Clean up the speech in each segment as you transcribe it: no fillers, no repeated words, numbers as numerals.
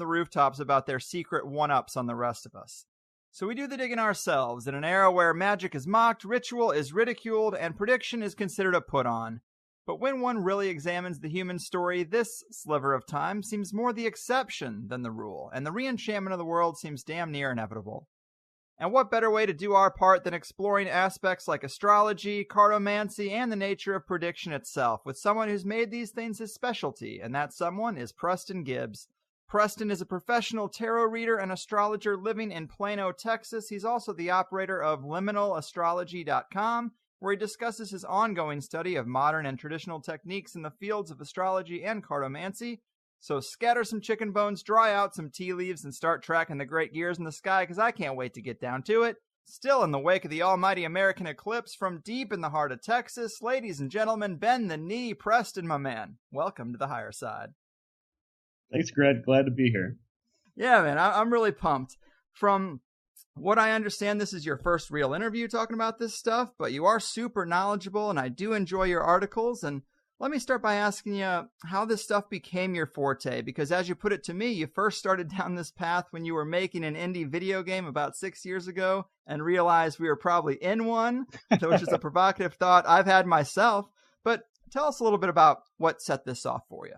the rooftops about their secret one-ups on the rest of us. So we do the digging ourselves in an era where magic is mocked, ritual is ridiculed, and prediction is considered a put-on. But when one really examines the human story, this sliver of time seems more the exception than the rule, and the re-enchantment of the world seems damn near inevitable. And what better way to do our part than exploring aspects like astrology, cartomancy, and the nature of prediction itself with someone who's made these things his specialty, and that someone is Preston Gibbs. Preston is a professional tarot reader and astrologer living in Plano, Texas. He's also the operator of liminalastrology.com, where he discusses his ongoing study of modern and traditional techniques in the fields of astrology and cartomancy. So scatter some chicken bones, dry out some tea leaves, and start tracking the great gears in the sky, because I can't wait to get down to it. Still in the wake of the almighty American eclipse from deep in the heart of Texas, ladies and gentlemen, bend the knee, Preston, my man. Welcome to the higher side. Thanks, Greg. Glad to be here. Yeah, man, I'm really pumped. From what I understand, this is your first real interview talking about this stuff, but you are super knowledgeable, and I do enjoy your articles. And let me start by asking you how this stuff became your forte, because as you put it to me, you first started down this path when you were making an indie video game about 6 years ago and realized we were probably in one, which is a provocative thought I've had myself. But tell us a little bit about what set this off for you.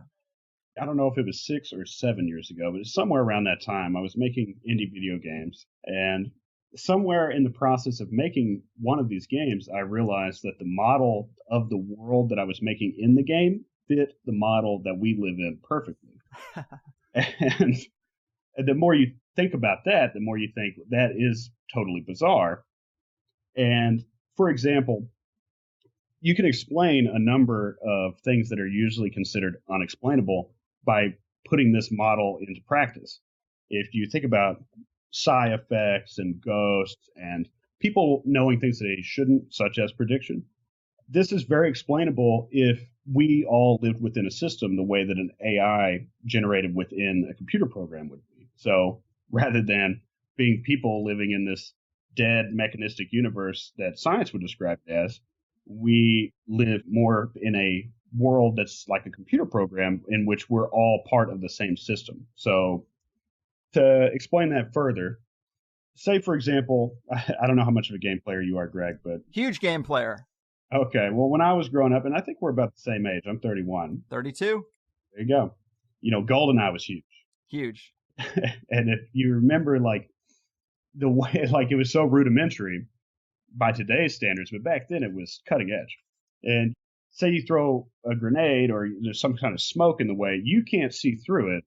I don't know if it was 6 or 7 years ago, but it's somewhere around that time. I was making indie video games, and somewhere in the process of making one of these games, I realized that the model of the world that I was making in the game fit the model that we live in perfectly. And the more you think about that, the more you think that is totally bizarre. And for example, you can explain a number of things that are usually considered unexplainable by putting this model into practice. If you think about psi effects and ghosts and people knowing things that they shouldn't, such as prediction, this is very explainable if we all lived within a system the way that an AI generated within a computer program would be. So rather than being people living in this dead mechanistic universe that science would describe it as, we live more in a world that's like a computer program in which we're all part of the same system. So to explain that further, say, for example, I don't know how much of a game player you are, Greg, but... Huge game player. Okay, well, when I was growing up, and I think we're about the same age, I'm 31. 32. There you go. You know, GoldenEye was huge. Huge. And if you remember, like, the way, like, it was so rudimentary by today's standards, but back then it was cutting edge. And say you throw a grenade or there's some kind of smoke in the way, you can't see through it,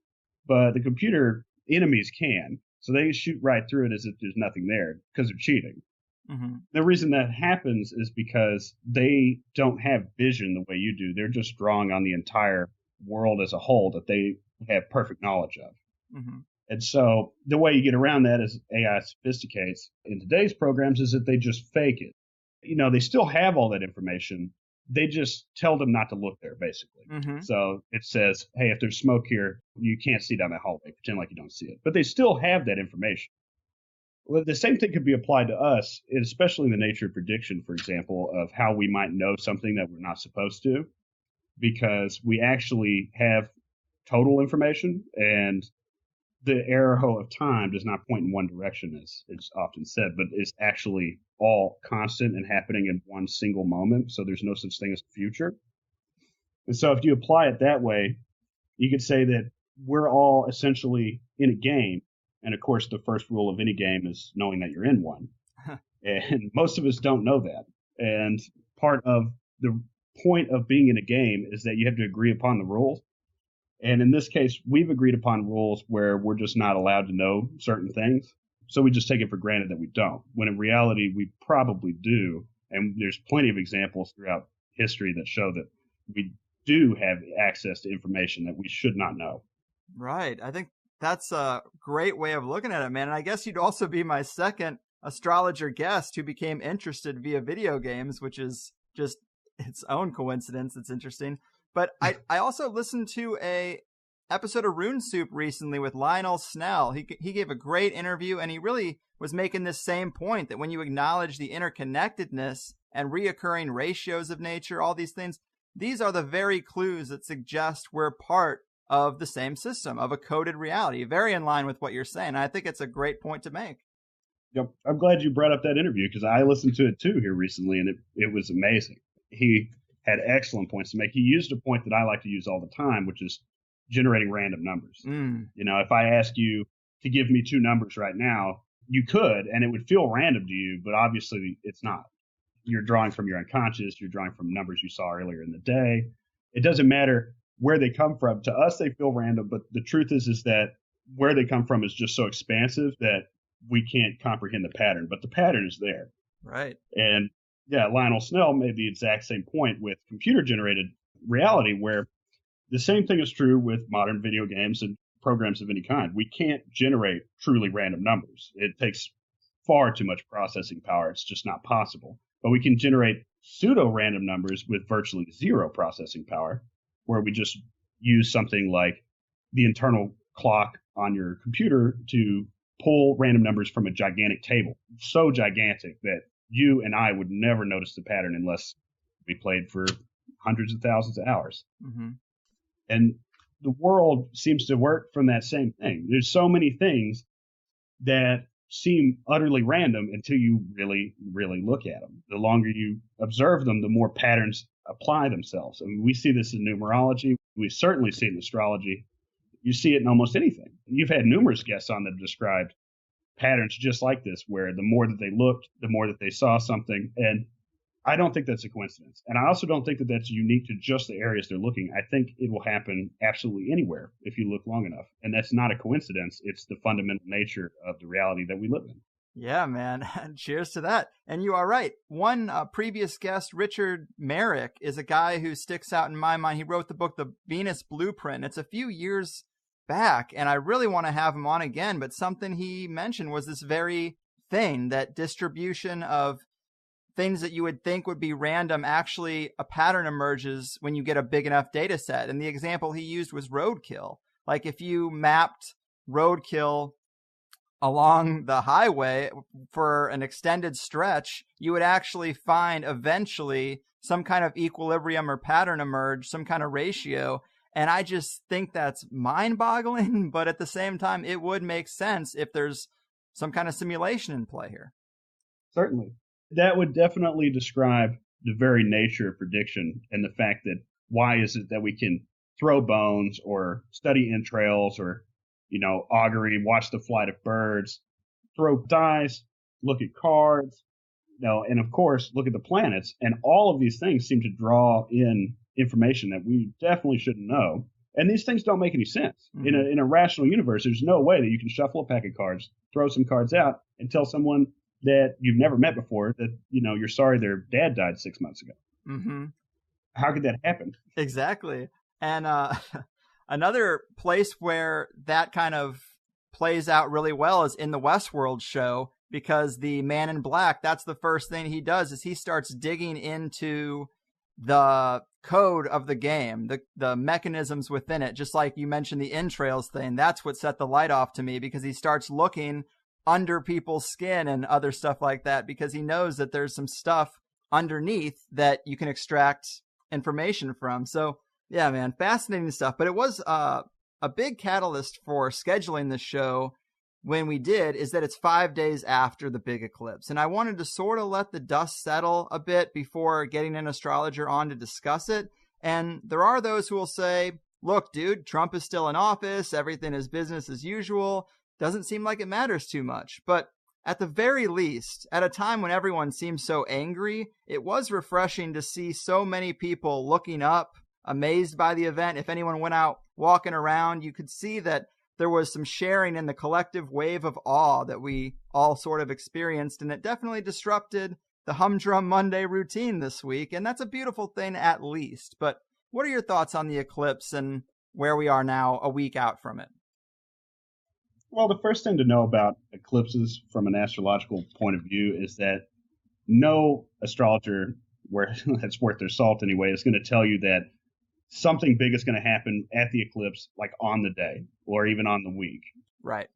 but the computer enemies can. So they shoot right through it as if there's nothing there because they're cheating. Mm-hmm. The reason that happens is because they don't have vision the way you do. They're just drawing on the entire world as a whole that they have perfect knowledge of. Mm-hmm. And so the way you get around that as AI sophisticates in today's programs is that they just fake it. You know, they still have all that information. They just tell them not to look there, basically. Mm-hmm. So it says, hey, if there's smoke here, you can't see down that hallway. Pretend like you don't see it. But they still have that information. Well, the same thing could be applied to us, especially in the nature of prediction, for example, of how we might know something that we're not supposed to, because we actually have total information, and the arrow of time does not point in one direction, as it's often said, but it's actually all constant and happening in one single moment. So there's no such thing as the future. And so if you apply it that way, you could say that we're all essentially in a game. And of course, the first rule of any game is knowing that you're in one. And most of us don't know that. And part of the point of being in a game is that you have to agree upon the rules. And in this case, we've agreed upon rules where we're just not allowed to know certain things. So we just take it for granted that we don't, when in reality, we probably do. And there's plenty of examples throughout history that show that we do have access to information that we should not know. Right. I think that's a great way of looking at it, man. And I guess you'd also be my second astrologer guest who became interested via video games, which is just its own coincidence. It's interesting. But I also listened to a episode of Rune Soup recently with Lionel Snell. He gave a great interview, and he really was making this same point that when you acknowledge the interconnectedness and reoccurring ratios of nature, all these things, these are the very clues that suggest we're part of the same system, of a coded reality. Very in line with what you're saying. I think it's a great point to make. Yep. I'm glad you brought up that interview because I listened to it too here recently, and it was amazing. He had excellent points to make. He used a point that I like to use all the time, which is generating random numbers. If I ask you to give me two numbers right now, you could, and it would feel random to you, but obviously it's not. You're drawing from your unconscious. You're drawing from numbers you saw earlier in the day. It doesn't matter where they come from. To us, they feel random, but the truth is that where they come from is just so expansive that we can't comprehend the pattern, but the pattern is there. Right. And yeah, Lionel Snell made the exact same point with computer-generated reality, where the same thing is true with modern video games and programs of any kind. We can't generate truly random numbers. It takes far too much processing power. It's just not possible. But we can generate pseudo-random numbers with virtually zero processing power, where we just use something like the internal clock on your computer to pull random numbers from a gigantic table, so gigantic that you and I would never notice the pattern unless we played for hundreds of thousands of hours. Mm-hmm. And the world seems to work from that same thing. There's so many things that seem utterly random until you really, really look at them. The longer you observe them, the more patterns apply themselves. I mean, we see this in numerology. We certainly see it in astrology. You see it in almost anything. You've had numerous guests on that have described patterns just like this, where the more that they looked, the more that they saw something. And I don't think that's a coincidence. And I also don't think that that's unique to just the areas they're looking. I think it will happen absolutely anywhere if you look long enough. And that's not a coincidence. It's the fundamental nature of the reality that we live in. Yeah, man. Cheers to that. And you are right. One previous guest, Richard Merrick, is a guy who sticks out in my mind. He wrote the book, The Venus Blueprint. It's a few years back, and I really want to have him on again. But something he mentioned was this very thing, that distribution of things that you would think would be random, actually a pattern emerges when you get a big enough data set. And the example he used was roadkill. Like if you mapped roadkill along the highway for an extended stretch, you would actually find eventually some kind of equilibrium or pattern emerge, some kind of ratio. And I just think that's mind-boggling, but at the same time, it would make sense if there's some kind of simulation in play here. Certainly. That would definitely describe the very nature of prediction and the fact that why is it that we can throw bones or study entrails or, augury, watch the flight of birds, throw dice, look at cards, and of course, look at the planets. And all of these things seem to draw in information that we definitely shouldn't know. And these things don't make any sense. Mm-hmm. In a rational universe, there's no way that you can shuffle a pack of cards, throw some cards out, and tell someone that you've never met before that, you're sorry their dad died 6 months ago. Mm-hmm. How could that happen? Exactly. And another place where that kind of plays out really well is in the Westworld show, because the Man in Black, that's the first thing he does is he starts digging into the code of the game, the mechanisms within it. Just like you mentioned the entrails thing, that's what set the light off to me, because he starts looking under people's skin and other stuff like that, because he knows that there's some stuff underneath that you can extract information from. So yeah, man, fascinating stuff. But it was a big catalyst for scheduling this show when we did, is that it's 5 days after the big eclipse. And I wanted to sort of let the dust settle a bit before getting an astrologer on to discuss it. And there are those who will say, look, dude, Trump is still in office. Everything is business as usual. Doesn't seem like it matters too much. But at the very least, at a time when everyone seems so angry, it was refreshing to see so many people looking up, amazed by the event. If anyone went out walking around, you could see that there was some sharing in the collective wave of awe that we all sort of experienced. And it definitely disrupted the humdrum Monday routine this week. And that's a beautiful thing at least. But what are your thoughts on the eclipse and where we are now a week out from it? Well, the first thing to know about eclipses from an astrological point of view is that no astrologer that's worth their salt anyway is going to tell you that something big is going to happen at the eclipse, like on the day or even on the week. Right.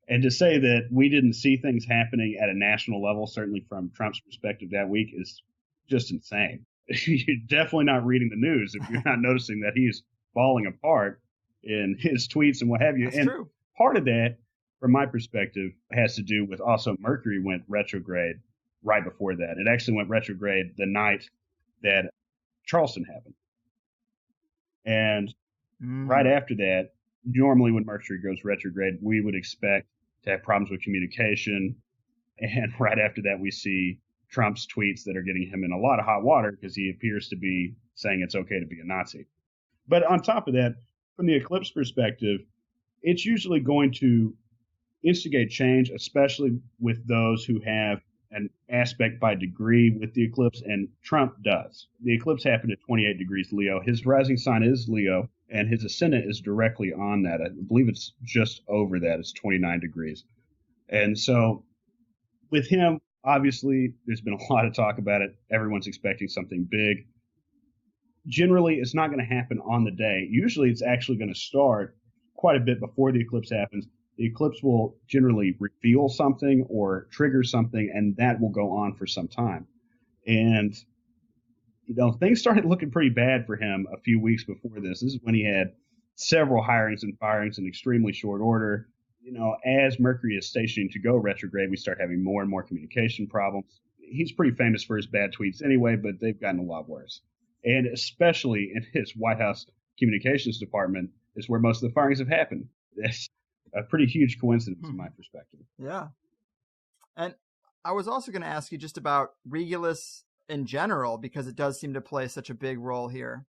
And to say that we didn't see things happening at a national level, certainly from Trump's perspective that week, is just insane. You're definitely not reading the news if you're not noticing that he's falling apart. in his tweets and what have you. That's and true. Part of that, from my perspective, has to do with also Mercury went retrograde right before that. It actually went retrograde the night that Charleston happened. And right after that, normally when Mercury goes retrograde, we would expect to have problems with communication. And right after that, we see Trump's tweets that are getting him in a lot of hot water because he appears to be saying it's okay to be a Nazi. But on top of that, from the eclipse perspective, it's usually going to instigate change, especially with those who have an aspect by degree with the eclipse, and Trump does. The eclipse happened at 28 degrees Leo. His rising sign is Leo, and his ascendant is directly on that. I believe it's just over that. It's 29 degrees. And so with him, obviously, there's been a lot of talk about it. Everyone's expecting something big. Generally, it's not going to happen on the day. Usually, it's actually going to start quite a bit before the eclipse happens. The eclipse will generally reveal something or trigger something, and that will go on for some time. And, things started looking pretty bad for him a few weeks before this. This is when he had several hirings and firings in extremely short order. As Mercury is stationing to go retrograde, we start having more and more communication problems. He's pretty famous for his bad tweets anyway, but they've gotten a lot worse. And especially in his White House communications department is where most of the firings have happened. That's a pretty huge coincidence in my perspective. Yeah. And I was also going to ask you just about Regulus in general, because it does seem to play such a big role here.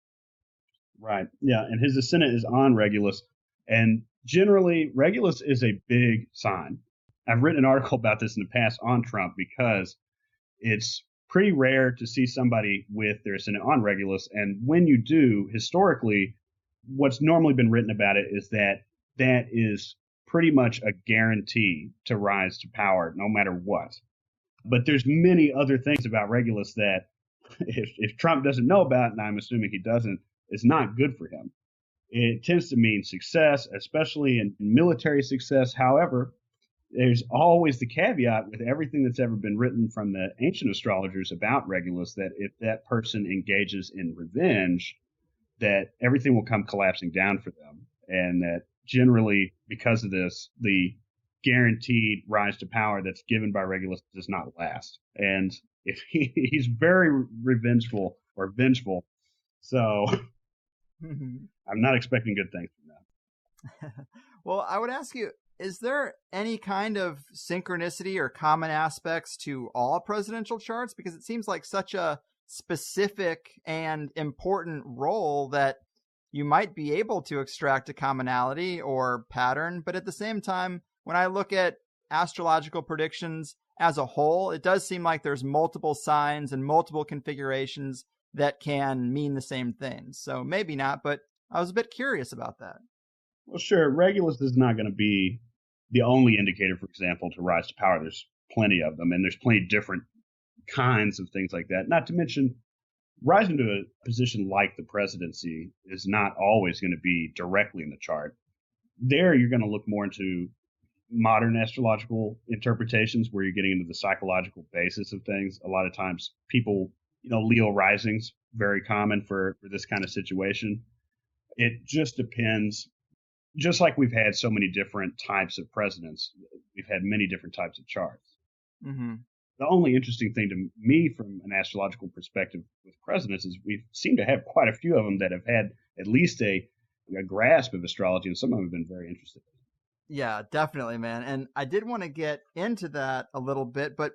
Right. Yeah. And his ascendant is on Regulus. And generally, Regulus is a big sign. I've written an article about this in the past on Trump because it's pretty rare to see somebody with their ascendant on Regulus. And when you do, historically, what's normally been written about it is that that is pretty much a guarantee to rise to power no matter what. But there's many other things about Regulus that if Trump doesn't know about, and I'm assuming he doesn't, is not good for him. It tends to mean success, especially in military success. However, there's always the caveat with everything that's ever been written from the ancient astrologers about Regulus that if that person engages in revenge, that everything will come collapsing down for them. And that generally, because of this, the guaranteed rise to power that's given by Regulus does not last. And if he's very revengeful or vengeful, so I'm not expecting good things from that. Well, I would ask you, is there any kind of synchronicity or common aspects to all presidential charts? Because it seems like such a specific and important role that you might be able to extract a commonality or pattern. But at the same time, when I look at astrological predictions as a whole, it does seem like there's multiple signs and multiple configurations that can mean the same thing. So maybe not, but I was a bit curious about that. Well, sure. Regulus is not going to be the only indicator, for example, to rise to power. There's plenty of them, and there's plenty of different kinds of things like that. Not to mention, rising to a position like the presidency is not always going to be directly in the chart. There, you're going to look more into modern astrological interpretations where you're getting into the psychological basis of things. A lot of times people, Leo risings, very common for this kind of situation. It just depends. Just like we've had so many different types of presidents, we've had many different types of charts. Mm-hmm. The only interesting thing to me from an astrological perspective with presidents is we seem to have quite a few of them that have had at least a grasp of astrology, and some of them have been very interested. Yeah, definitely, man. And I did want to get into that a little bit, but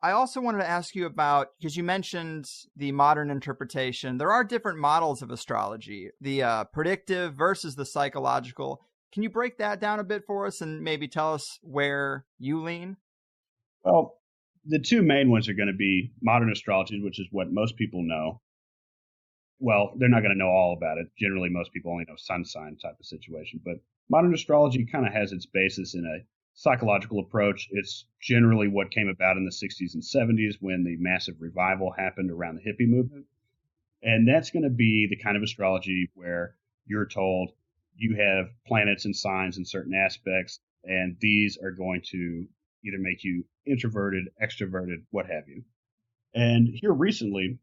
I also wanted to ask you about, because you mentioned the modern interpretation, there are different models of astrology, the predictive versus the psychological. Can you break that down a bit for us and maybe tell us where you lean? Well, the two main ones are going to be modern astrology, which is what most people know. Well, they're not going to know all about it. Generally, most people only know sun sign type of situation. But modern astrology kind of has its basis in a psychological approach. It's generally what came about in the 60s and 70s when the massive revival happened around the hippie movement. And that's going to be the kind of astrology where you're told you have planets and signs in certain aspects, and these are going to either make you introverted, extroverted, what have you. And here recently,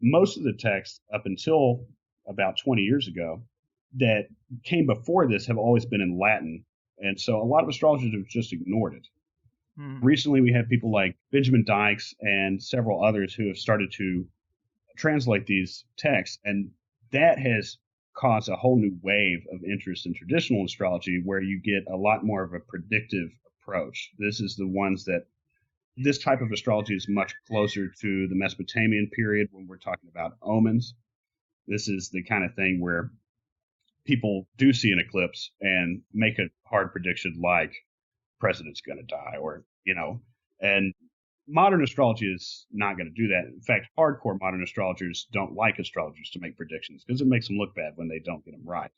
most of the texts up until about 20 years ago that came before this have always been in Latin. And so a lot of astrologers have just ignored it. Recently, we had people like Benjamin Dykes and several others who have started to translate these texts. And that has caused a whole new wave of interest in traditional astrology, where you get a lot more of a predictive approach. This type of astrology is much closer to the Mesopotamian period when we're talking about omens. This is the kind of thing where people do see an eclipse and make a hard prediction like president's going to die, and modern astrology is not going to do that. In fact, hardcore modern astrologers don't like astrologers to make predictions because it makes them look bad when they don't get them right.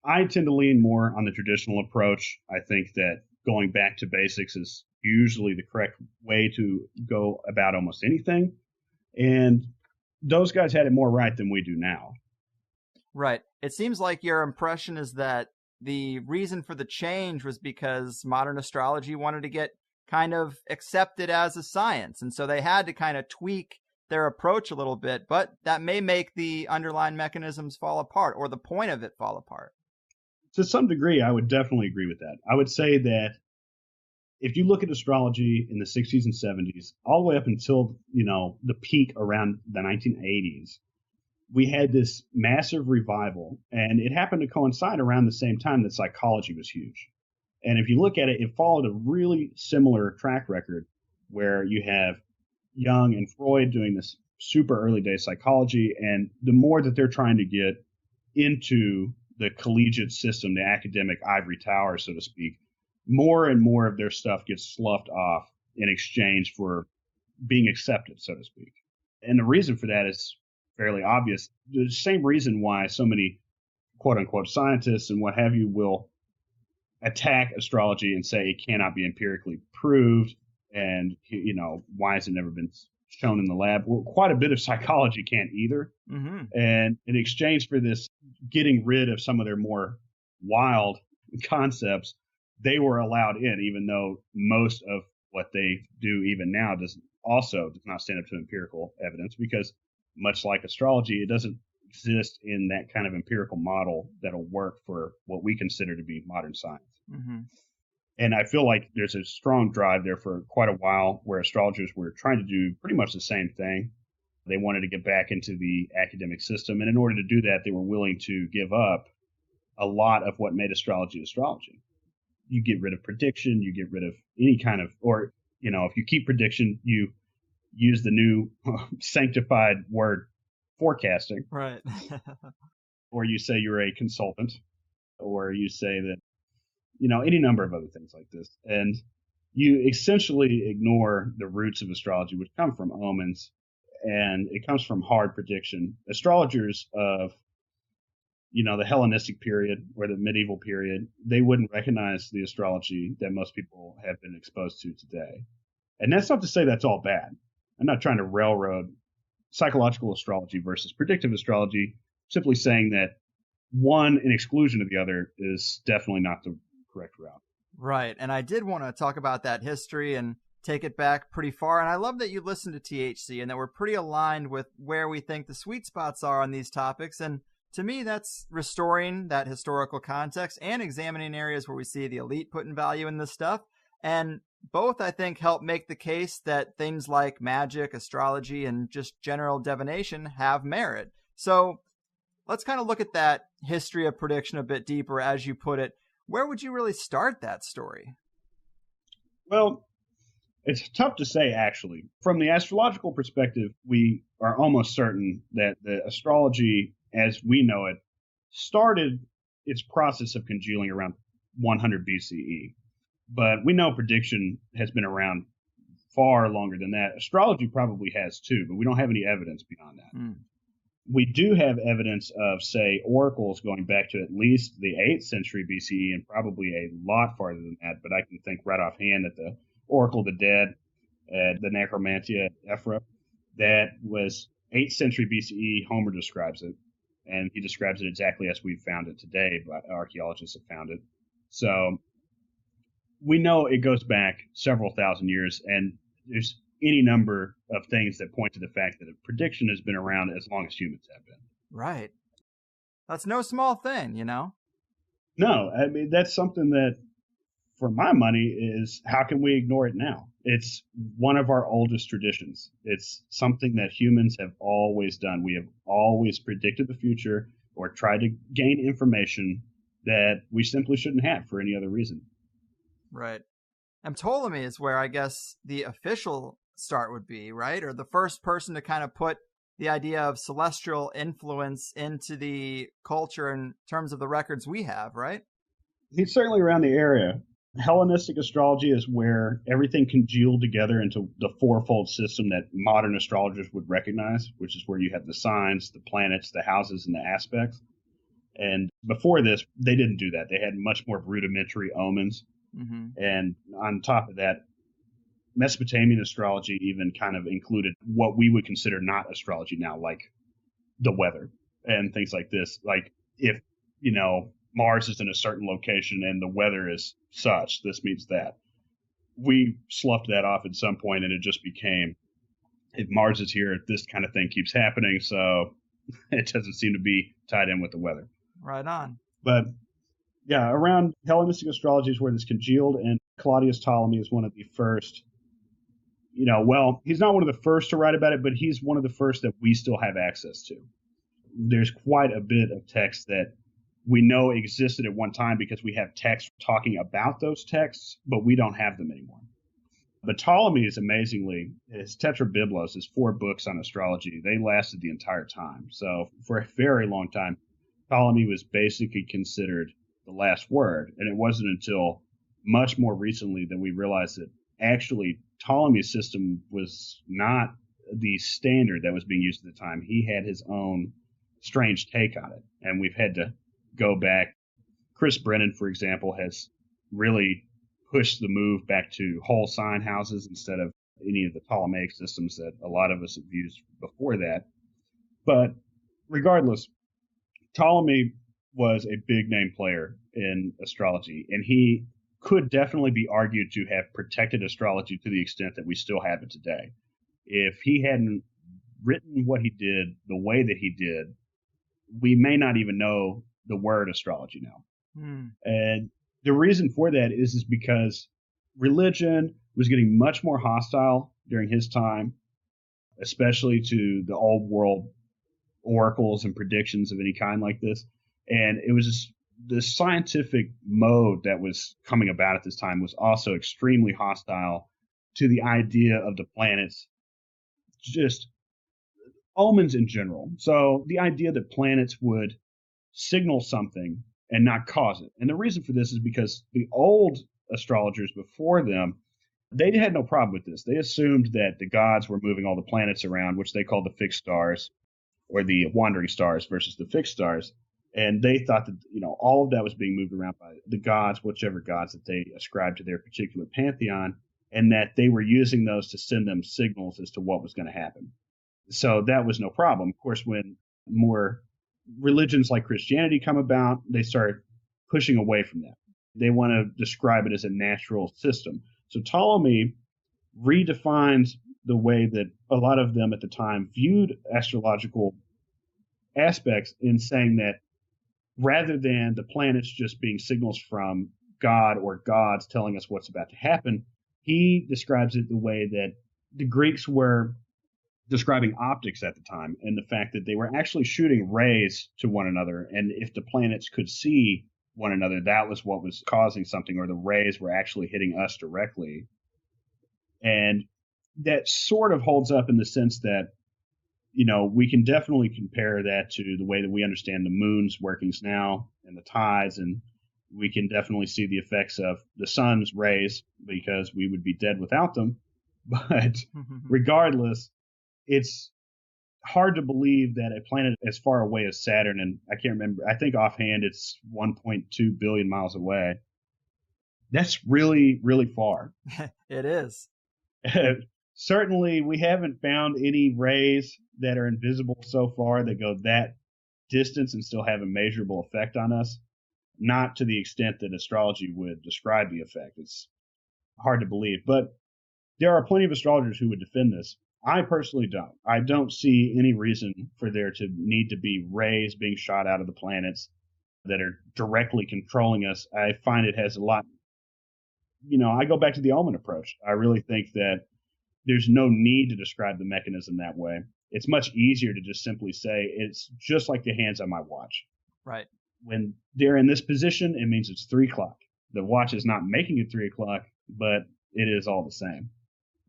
I tend to lean more on the traditional approach. I think that going back to basics is usually the correct way to go about almost anything. And those guys had it more right than we do now. Right. It seems like your impression is that the reason for the change was because modern astrology wanted to get kind of accepted as a science. And so they had to kind of tweak their approach a little bit, but that may make the underlying mechanisms fall apart, or the point of it fall apart. To some degree, I would definitely agree with that. I would say that if you look at astrology in the 60s and 70s, all the way up until, the peak around the 1980s, we had this massive revival, and it happened to coincide around the same time that psychology was huge. And if you look at it, it followed a really similar track record where you have Jung and Freud doing this super early day psychology, and the more that they're trying to get into the collegiate system, the academic ivory tower, so to speak, more and more of their stuff gets sloughed off in exchange for being accepted, so to speak. And the reason for that is fairly obvious. The same reason why so many quote unquote scientists and what have you will attack astrology and say it cannot be empirically proved, and why has it never been shown in the lab? Well, quite a bit of psychology can't either. And in exchange for this getting rid of some of their more wild concepts, they were allowed in, even though most of what they do even now does not stand up to empirical evidence, because much like astrology, it doesn't exist in that kind of empirical model that'll work for what we consider to be modern science. And I feel like there's a strong drive there for quite a while where astrologers were trying to do pretty much the same thing. They wanted to get back into the academic system. And in order to do that, they were willing to give up a lot of what made astrology astrology. You get rid of prediction, you get rid of any kind of, or, if you keep prediction, you use the new sanctified word forecasting. Right. Or you say you're a consultant, or you say that, any number of other things like this. And you essentially ignore the roots of astrology, which come from omens, and it comes from hard prediction. Astrologers of, the Hellenistic period or the medieval period, they wouldn't recognize the astrology that most people have been exposed to today. And that's not to say that's all bad. I'm not trying to railroad psychological astrology versus predictive astrology, simply saying that one in exclusion of the other is definitely not the correct route. Right. And I did want to talk about that history and take it back pretty far. And I love that you listened to THC and that we're pretty aligned with where we think the sweet spots are on these topics. And to me, that's restoring that historical context and examining areas where we see the elite putting value in this stuff. And both, I think, help make the case that things like magic, astrology, and just general divination have merit. So let's kind of look at that history of prediction a bit deeper, as you put it. Where would you really start that story? Well, it's tough to say, actually. From the astrological perspective, we are almost certain that the astrology, as we know it, started its process of congealing around 100 BCE. But we know prediction has been around far longer than that. Astrology probably has too, but we don't have any evidence beyond that. We do have evidence of, say, oracles going back to at least the 8th century BCE and probably a lot farther than that. But I can think right offhand at the Oracle of the Dead, the Necromantia at Ephra. That was 8th century BCE. Homer describes it, and he describes it exactly as we found it today, but archaeologists have found it. So we know it goes back several thousand years, and there's any number of things that point to the fact that a prediction has been around as long as humans have been. Right. That's no small thing, you know? No, I mean, that's something that, for my money, is how can we ignore it now? It's one of our oldest traditions. It's something that humans have always done. We have always predicted the future or tried to gain information that we simply shouldn't have for any other reason. Right. And Ptolemy is where I guess the official start would be, right? Or the first person to kind of put the idea of celestial influence into the culture in terms of the records we have, right? He's certainly around the area. Hellenistic astrology is where everything congealed together into the fourfold system that modern astrologers would recognize, which is where you have the signs, the planets, the houses, and the aspects. And before this, they didn't do that. They had much more rudimentary omens. Mm-hmm. And on top of that, Mesopotamian astrology even kind of included what we would consider not astrology now, like the weather and things like this. Like if, Mars is in a certain location and the weather is such, this means that. We sloughed that off at some point and it just became, if Mars is here, this kind of thing keeps happening. So it doesn't seem to be tied in with the weather. Right on. But yeah, around Hellenistic astrology is where this congealed, and Claudius Ptolemy is one of the first. He's not one of the first to write about it, but he's one of the first that we still have access to. There's quite a bit of text that we know existed at one time because we have texts talking about those texts, but we don't have them anymore. But Ptolemy's, amazingly, his Tetrabiblos, his 4 books on astrology, they lasted the entire time. So for a very long time, Ptolemy was basically considered the last word. And it wasn't until much more recently that we realized that actually Ptolemy's system was not the standard that was being used at the time. He had his own strange take on it. And we've had to go back. Chris Brennan, for example, has really pushed the move back to whole sign houses instead of any of the Ptolemaic systems that a lot of us have used before that. But regardless, Ptolemy was a big name player in astrology, and he could definitely be argued to have protected astrology to the extent that we still have it today. If he hadn't written what he did the way that he did, we may not even know the word astrology now. And the reason for that is because religion was getting much more hostile during his time, especially to the old world oracles and predictions of any kind like this. And it was just, the scientific mode that was coming about at this time was also extremely hostile to the idea of the planets, just omens in general. So the idea that planets would signal something and not cause it. And the reason for this is because the old astrologers before them, they had no problem with this. They assumed that the gods were moving all the planets around, which they called the fixed stars, or the wandering stars versus the fixed stars. And they thought that, all of that was being moved around by the gods, whichever gods that they ascribed to their particular pantheon, and that they were using those to send them signals as to what was going to happen. So that was no problem. Of course, when more religions like Christianity come about, they start pushing away from that. They want to describe it as a natural system. So Ptolemy redefines the way that a lot of them at the time viewed astrological aspects, in saying that rather than the planets just being signals from God or gods telling us what's about to happen, he describes it the way that the Greeks were describing optics at the time, and the fact that they were actually shooting rays to one another, and if the planets could see one another, that was what was causing something, or the rays were actually hitting us directly. And that sort of holds up in the sense that, we can definitely compare that to the way that we understand the moon's workings now and the tides, and we can definitely see the effects of the sun's rays because we would be dead without them. But regardless, it's hard to believe that a planet as far away as Saturn, and I can't remember, I think offhand it's 1.2 billion miles away. That's really, really far. It is. Certainly, we haven't found any rays that are invisible so far that go that distance and still have a measurable effect on us. Not to the extent that astrology would describe the effect. It's hard to believe. But there are plenty of astrologers who would defend this. I personally don't. I don't see any reason for there to need to be rays being shot out of the planets that are directly controlling us. I find it has a lot, I go back to the Omen approach. I really think that there's no need to describe the mechanism that way. It's much easier to just simply say it's just like the hands on my watch. Right. When they're in this position, it means it's 3 o'clock. The watch is not making it 3 o'clock, but it is all the same.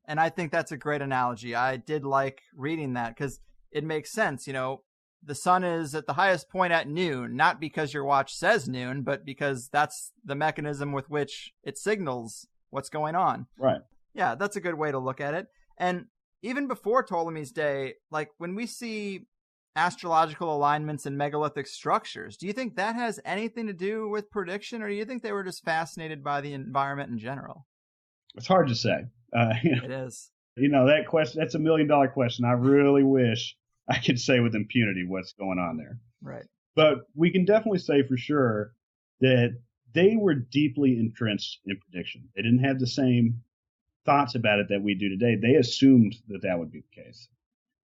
And I think that's a great analogy. I did like reading that because it makes sense. The sun is at the highest point at noon, not because your watch says noon, but because that's the mechanism with which it signals what's going on. Right. Yeah, that's a good way to look at it. And even before Ptolemy's day, like when we see astrological alignments in megalithic structures, do you think that has anything to do with prediction, or do you think they were just fascinated by the environment in general? It's hard to say. It is. That question, that's $1 million question. I really wish I could say with impunity what's going on there. Right. But we can definitely say for sure that they were deeply entrenched in prediction. They didn't have the same thoughts about it that we do today. They assumed that would be the case.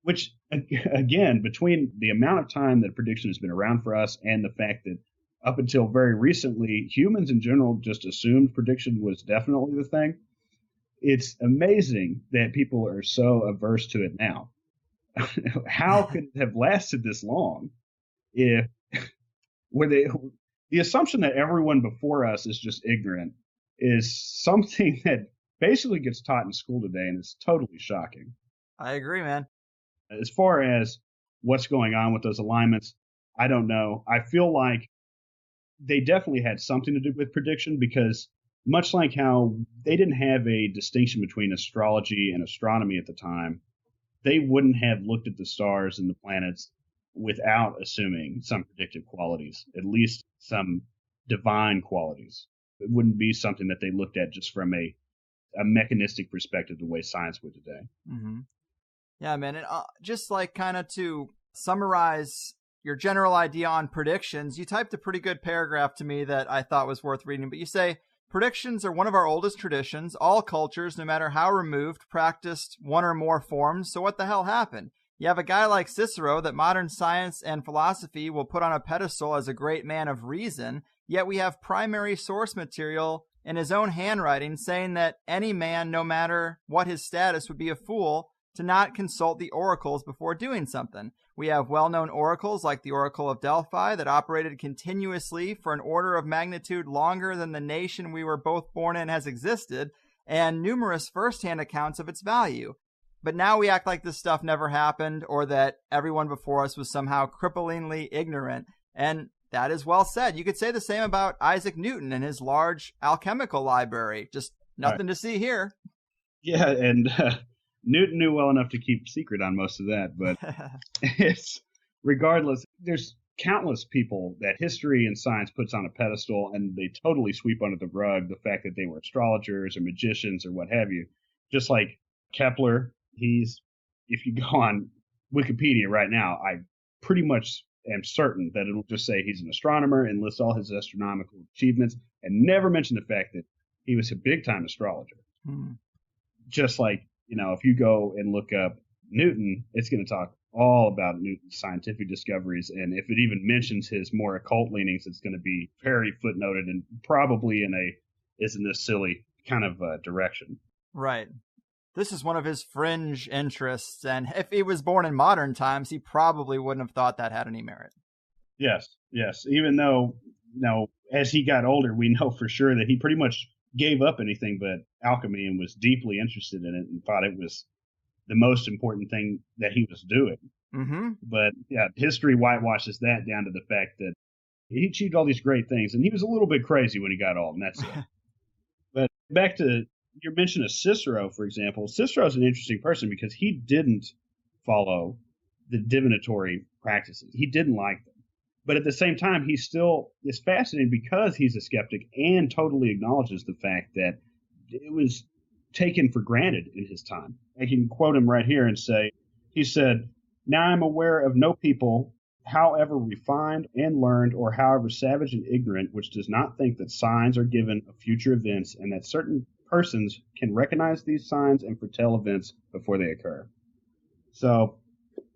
Which, again, between the amount of time that prediction has been around for us and the fact that up until very recently, humans in general just assumed prediction was definitely the thing, it's amazing that people are so averse to it now. How could it have lasted this long if the assumption that everyone before us is just ignorant is something that basically gets taught in school today, and it's totally shocking. I agree, man. As far as what's going on with those alignments, I don't know. I feel like they definitely had something to do with prediction because much like how they didn't have a distinction between astrology and astronomy at the time, they wouldn't have looked at the stars and the planets without assuming some predictive qualities, at least some divine qualities. It wouldn't be something that they looked at just from a mechanistic perspective the way science would today. Mm-hmm. Yeah, man. And just like kind of to summarize your general idea on predictions, you typed a pretty good paragraph to me that I thought was worth reading. But you say, predictions are one of our oldest traditions. All cultures, no matter how removed, practiced one or more forms. So what the hell happened? You have a guy like Cicero that modern science and philosophy will put on a pedestal as a great man of reason, yet we have primary source material in his own handwriting saying that any man, no matter what his status, would be a fool to not consult the oracles before doing something. We have well-known oracles like the Oracle of Delphi that operated continuously for an order of magnitude longer than the nation we were both born in has existed, and numerous first-hand accounts of its value. But now we act like this stuff never happened or that everyone before us was somehow cripplingly ignorant. And that is well said. You could say the same about Isaac Newton and his large alchemical library. Just nothing to see here. Yeah, and Newton knew well enough to keep secret on most of that, but it's regardless, there's countless people that history and science puts on a pedestal, and they totally sweep under the rug the fact that they were astrologers or magicians or what have you. Just like Kepler, if you go on Wikipedia right now, I pretty much am certain that it'll just say he's an astronomer and lists all his astronomical achievements and never mention the fact that he was a big-time astrologer. Just like, if you go and look up Newton, it's going to talk all about Newton's scientific discoveries. And if it even mentions his more occult leanings, it's going to be very footnoted and probably in a, isn't this silly kind of direction. Right. This is one of his fringe interests. And if he was born in modern times, he probably wouldn't have thought that had any merit. Yes. Even though, as he got older, we know for sure that he pretty much gave up anything but alchemy and was deeply interested in it and thought it was the most important thing that he was doing. Mm-hmm. But yeah, history whitewashes that down to the fact that he achieved all these great things, and he was a little bit crazy when he got old, and that's it. But back to your mention of Cicero, for example. Cicero's an interesting person because he didn't follow the divinatory practices. He didn't like them. But at the same time, he still is fascinating because he's a skeptic and totally acknowledges the fact that it was taken for granted in his time. I can quote him right here and say, he said, "Now I'm aware of no people, however refined and learned or however savage and ignorant, which does not think that signs are given of future events and that certain persons can recognize these signs and foretell events before they occur." So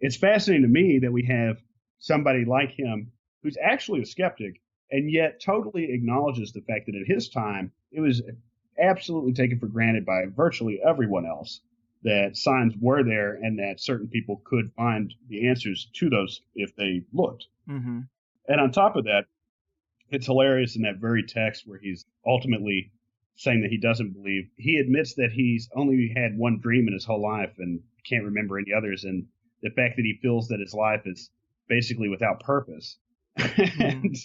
it's fascinating to me that we have somebody like him who's actually a skeptic and yet totally acknowledges the fact that at his time it was absolutely taken for granted by virtually everyone else that signs were there and that certain people could find the answers to those if they looked. Mm-hmm. And on top of that, it's hilarious in that very text where he's ultimately saying that he doesn't believe. He admits that he's only had one dream in his whole life and can't remember any others. And the fact that he feels that his life is basically without purpose. Mm-hmm. And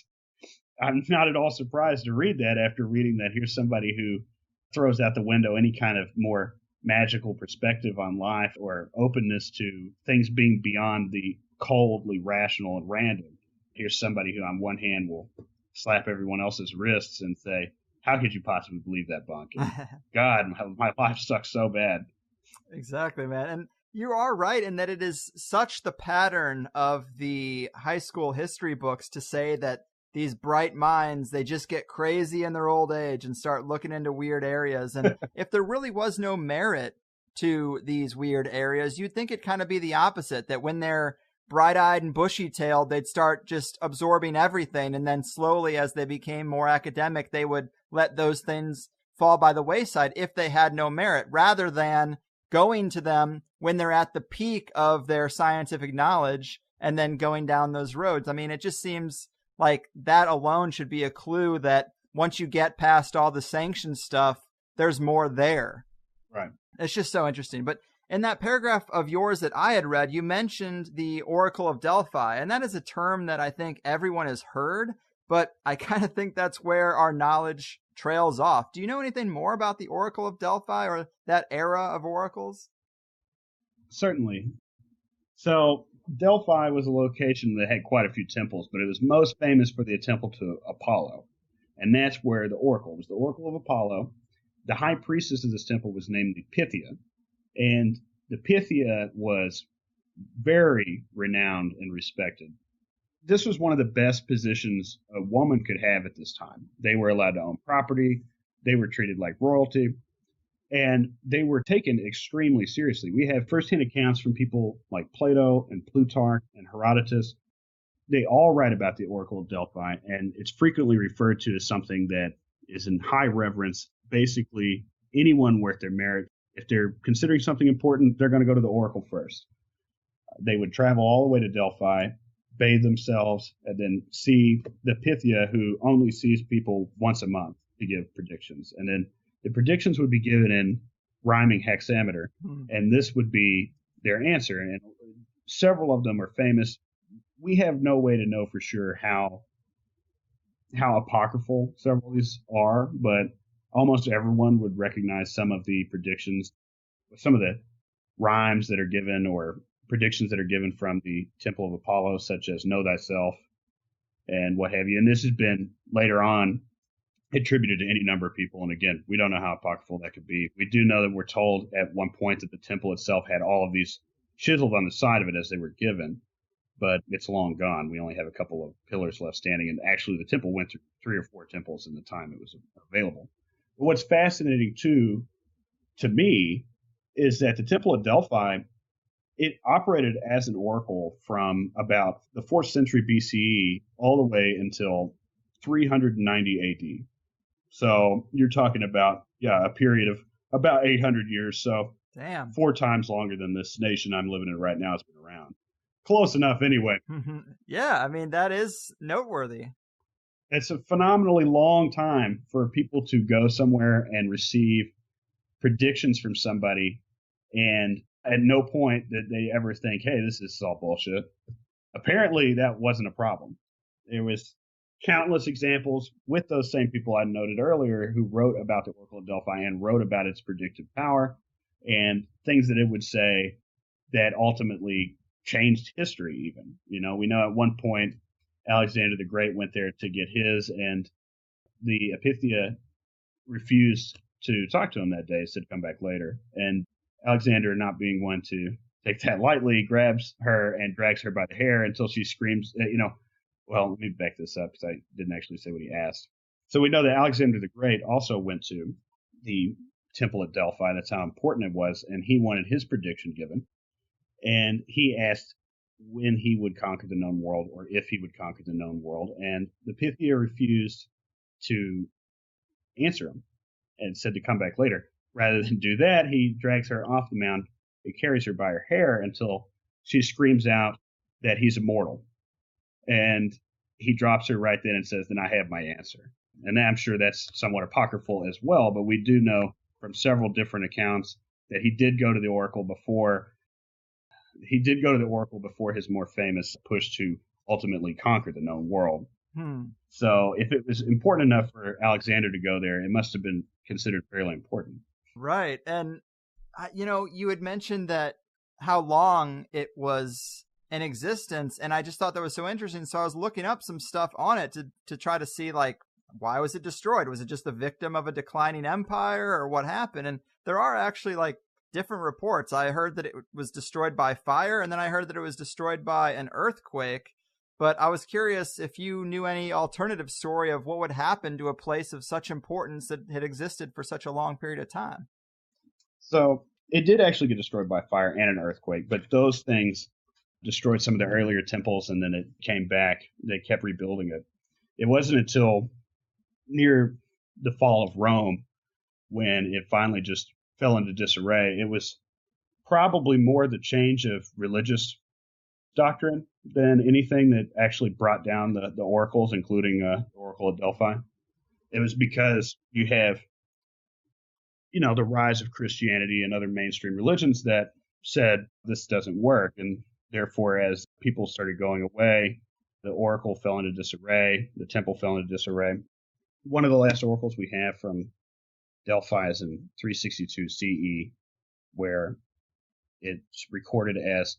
I'm not at all surprised to read that after reading that here's somebody who throws out the window any kind of more magical perspective on life or openness to things being beyond the coldly rational and random. Here's somebody who on one hand will slap everyone else's wrists and say, how could you possibly believe that bunk? And God, my life sucks so bad. Exactly, man. And you are right in that it is such the pattern of the high school history books to say that these bright minds, they just get crazy in their old age and start looking into weird areas. And if there really was no merit to these weird areas, you'd think it'd kind of be the opposite, that when they're bright-eyed and bushy-tailed, they'd start just absorbing everything. And then slowly, as they became more academic, they would let those things fall by the wayside if they had no merit, rather than going to them when they're at the peak of their scientific knowledge and then going down those roads. I mean, it just seems like that alone should be a clue that once you get past all the sanctioned stuff, there's more there. Right. It's just so interesting. But in that paragraph of yours that I had read, you mentioned the Oracle of Delphi, and that is a term that I think everyone has heard, but I kind of think that's where our knowledge trails off. Do you know anything more about the Oracle of Delphi or that era of oracles? Certainly. So Delphi was a location that had quite a few temples, but it was most famous for the temple to Apollo. And that's where the oracle was. The Oracle of Apollo. The high priestess of this temple was named the Pythia. And the Pythia was very renowned and respected. This was one of the best positions a woman could have at this time. They were allowed to own property. They were treated like royalty. And they were taken extremely seriously. We have firsthand accounts from people like Plato and Plutarch and Herodotus. They all write about the Oracle of Delphi, and it's frequently referred to as something that is in high reverence. Basically, anyone worth their merit, if they're considering something important, they're going to go to the Oracle first. They would travel all the way to Delphi, bathe themselves, and then see the Pythia, who only sees people once a month to give predictions. And then the predictions would be given in rhyming hexameter, and this would be their answer. And several of them are famous. We have no way to know for sure how apocryphal several of these are, but almost everyone would recognize some of the predictions, some of the rhymes that are given or predictions that are given from the Temple of Apollo, such as know thyself and what have you. And this has been later on attributed to any number of people. And again, we don't know how apocryphal that could be. We do know that we're told at one point that the temple itself had all of these chiseled on the side of it as they were given, but it's long gone. We only have a couple of pillars left standing. And actually the temple went through 3 or 4 temples in the time it was available. But what's fascinating too, to me, is that the Temple of Delphi, it operated as an oracle from about the 4th century BCE all the way until 390 AD. So you're talking about, a period of about 800 years. So damn, 4 times longer than this nation I'm living in right now has been around. Close enough anyway. Yeah, I mean, that is noteworthy. It's a phenomenally long time for people to go somewhere and receive predictions from somebody, and at no point did they ever think, hey, this is all bullshit. Apparently, that wasn't a problem. There was countless examples with those same people I noted earlier who wrote about the Oracle of Delphi and wrote about its predictive power and things that it would say that ultimately changed history even. We know at one point Alexander the Great went there to get his, and the Pythia refused to talk to him that day, said come back later. And Alexander, not being one to take that lightly, grabs her and drags her by the hair until she screams, well, let me back this up because I didn't actually say what he asked. So we know that Alexander the Great also went to the Temple at Delphi. That's how important it was. And he wanted his prediction given. And he asked when he would conquer the known world or if he would conquer the known world. And the Pythia refused to answer him and said to come back later. Rather than do that, he drags her off the mound. He carries her by her hair until she screams out that he's immortal. And he drops her right then and says, then I have my answer. And I'm sure that's somewhat apocryphal as well, but we do know from several different accounts that he did go to the oracle before his more famous push to ultimately conquer the known world. So if it was important enough for Alexander to go there, it must have been considered fairly important. Right. And, you had mentioned that how long it was in existence, and I just thought that was so interesting. So I was looking up some stuff on it to try to see, like, why was it destroyed? Was it just the victim of a declining empire, or what happened? And there are actually, like, different reports. I heard that it was destroyed by fire, and then I heard that it was destroyed by an earthquake. But I was curious if you knew any alternative story of what would happen to a place of such importance that had existed for such a long period of time. So it did actually get destroyed by fire and an earthquake, but those things destroyed some of the earlier temples, and then it came back. They kept rebuilding it. It wasn't until near the fall of Rome when it finally just fell into disarray. It was probably more the change of religious doctrine than anything that actually brought down the oracles, including the Oracle of Delphi. It was because you have, the rise of Christianity and other mainstream religions that said this doesn't work. And therefore, as people started going away, the oracle fell into disarray, the temple fell into disarray. One of the last oracles we have from Delphi is in 362 CE, where it's recorded as,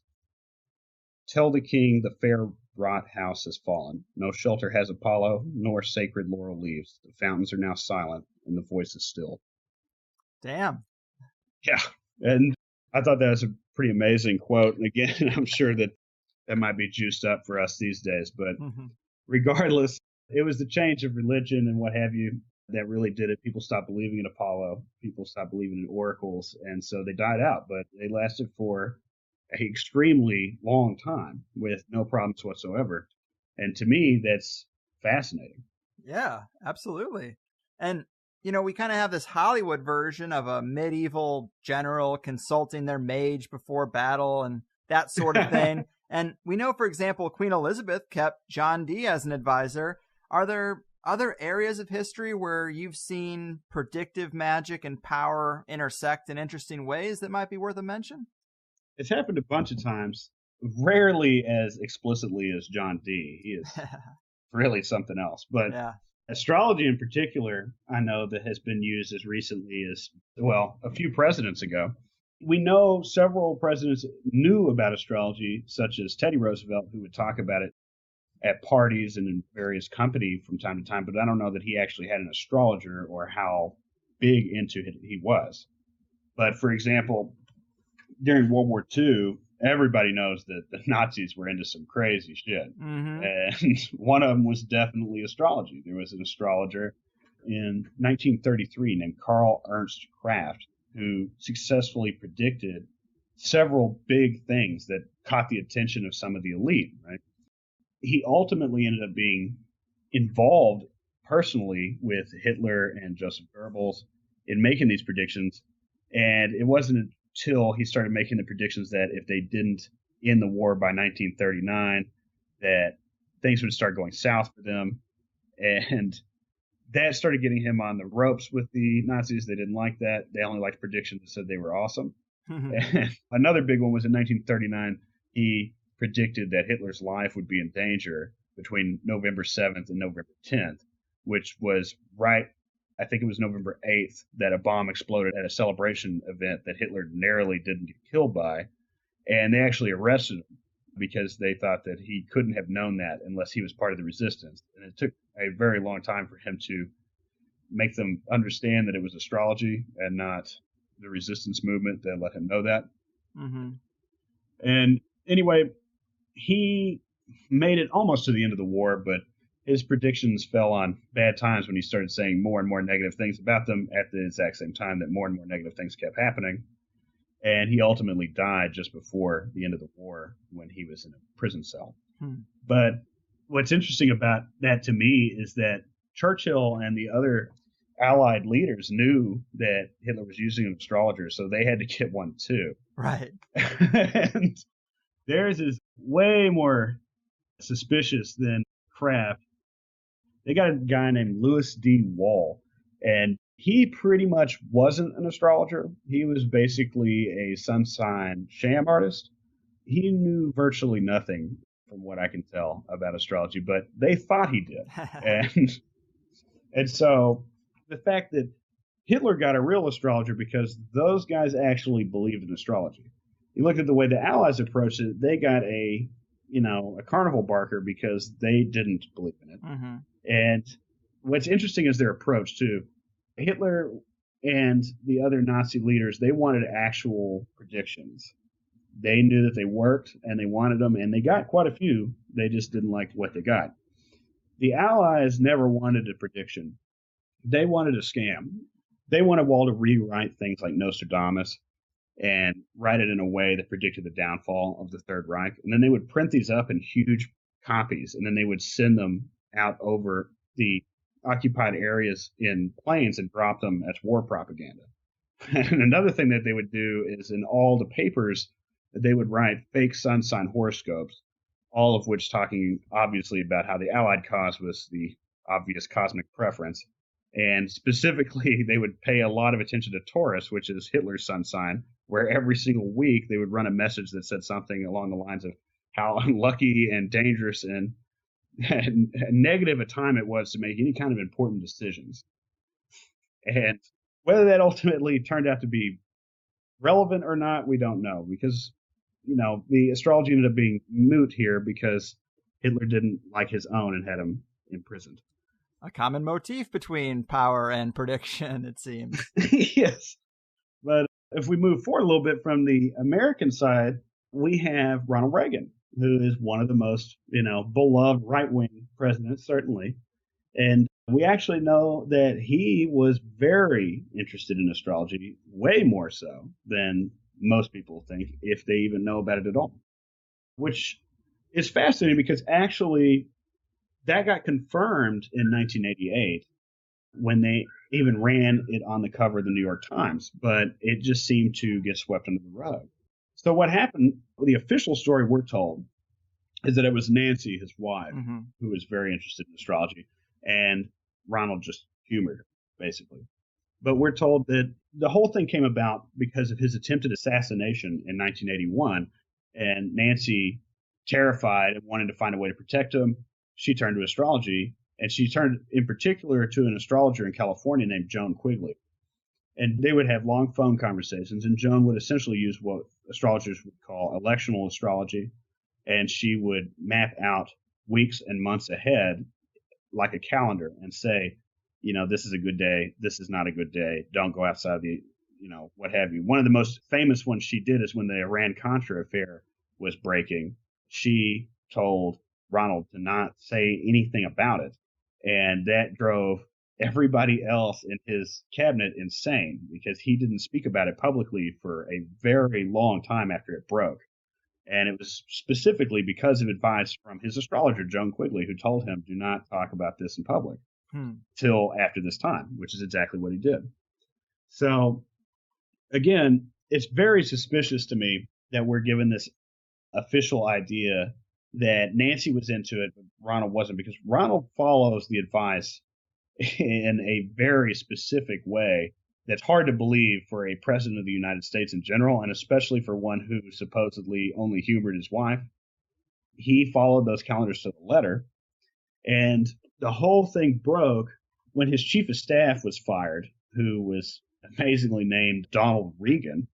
tell the king the fair wrought house has fallen. No shelter has Apollo, nor sacred laurel leaves. The fountains are now silent, and the voice is still. Damn. Yeah. And I thought that was a pretty amazing quote. And again, I'm sure that might be juiced up for us these days. But regardless, it was the change of religion and what have you that really did it. People stopped believing in Apollo. People stopped believing in oracles. And so they died out. But they lasted for an extremely long time with no problems whatsoever. And to me, that's fascinating. Yeah, absolutely. And, we kind of have this Hollywood version of a medieval general consulting their mage before battle and that sort of thing. And we know, for example, Queen Elizabeth kept John Dee as an advisor. Are there other areas of history where you've seen predictive magic and power intersect in interesting ways that might be worth a mention? It's happened a bunch of times, rarely as explicitly as John Dee. He is really something else. But yeah. Astrology in particular, I know that has been used as recently as, a few presidents ago. We know several presidents knew about astrology, such as Teddy Roosevelt, who would talk about it at parties and in various company from time to time, but I don't know that he actually had an astrologer or how big into it he was. But for example, during World War II, everybody knows that the Nazis were into some crazy shit. Mm-hmm. And one of them was definitely astrology. There was an astrologer in 1933 named Karl Ernst Kraft who successfully predicted several big things that caught the attention of some of the elite, right? He ultimately ended up being involved personally with Hitler and Joseph Goebbels in making these predictions. And it wasn't until he started making the predictions that if they didn't end the war by 1939, that things would start going south for them. And that started getting him on the ropes with the Nazis. They didn't like that. They only liked predictions that said they were awesome. And another big one was in 1939. He predicted that Hitler's life would be in danger between November 7th and November 10th, which was right. I think it was November 8th that a bomb exploded at a celebration event that Hitler narrowly didn't get killed by. And they actually arrested him because they thought that he couldn't have known that unless he was part of the resistance. And it took a very long time for him to make them understand that it was astrology and not the resistance movement that let him know that. Mm-hmm. And anyway, he made it almost to the end of the war, but his predictions fell on bad times when he started saying more and more negative things about them at the exact same time that more and more negative things kept happening. And he ultimately died just before the end of the war when he was in a prison cell. But what's interesting about that to me is that Churchill and the other Allied leaders knew that Hitler was using an astrologer, so they had to get one too. Right. And theirs is way more suspicious than Kraft. They got a guy named Louis D. Wall, and he pretty much wasn't an astrologer. He was basically a sun sign sham artist. He knew virtually nothing, from what I can tell, about astrology, but they thought he did. And so the fact that Hitler got a real astrologer because those guys actually believed in astrology. You look at the way the Allies approached it, they got a carnival barker because they didn't believe in it. And what's interesting is their approach too. Hitler and the other Nazi leaders, they wanted actual predictions. They knew that they worked and they wanted them, and they got quite a few. They just didn't like what they got. The Allies never wanted a prediction. They wanted a scam. They wanted Wall to rewrite things like Nostradamus and write it in a way that predicted the downfall of the Third Reich. And then they would print these up in huge copies, and then they would send them out over the occupied areas in planes and drop them as war propaganda. And another thing that they would do is in all the papers, they would write fake sun sign horoscopes, all of which talking obviously about how the Allied cause was the obvious cosmic preference. And specifically, they would pay a lot of attention to Taurus, which is Hitler's sun sign, where every single week they would run a message that said something along the lines of how unlucky and dangerous and negative a time it was to make any kind of important decisions. And whether that ultimately turned out to be relevant or not, we don't know, because, the astrology ended up being moot here because Hitler didn't like his own and had him imprisoned. A common motif between power and prediction, it seems. Yes. But if we move forward a little bit from the American side, we have Ronald Reagan, who is one of the most, beloved right-wing presidents, certainly. And we actually know that he was very interested in astrology, way more so than most people think, if they even know about it at all. Which is fascinating because actually that got confirmed in 1988 when they even ran it on the cover of the New York Times, but it just seemed to get swept under the rug. So what happened, the official story we're told, is that it was Nancy, his wife, who was very interested in astrology, and Ronald just humored her, basically. But we're told that the whole thing came about because of his attempted assassination in 1981, and Nancy, terrified and wanting to find a way to protect him, she turned to astrology, and she turned in particular to an astrologer in California named Joan Quigley. And they would have long phone conversations, and Joan would essentially use what astrologers would call electional astrology, and she would map out weeks and months ahead like a calendar and say, this is a good day, this is not a good day, don't go outside the, what have you. One of the most famous ones she did is when the Iran-Contra affair was breaking. She told Ronald to not say anything about it, and that drove everybody else in his cabinet insane because he didn't speak about it publicly for a very long time after it broke. And it was specifically because of advice from his astrologer, Joan Quigley, who told him, do not talk about this in public till after this time, which is exactly what he did. So, again, it's very suspicious to me that we're given this official idea that Nancy was into it, but Ronald wasn't, because Ronald follows the advice in a very specific way that's hard to believe for a president of the United States in general, and especially for one who supposedly only humored his wife. He followed those calendars to the letter, and the whole thing broke when his chief of staff was fired, who was amazingly named Donald Regan,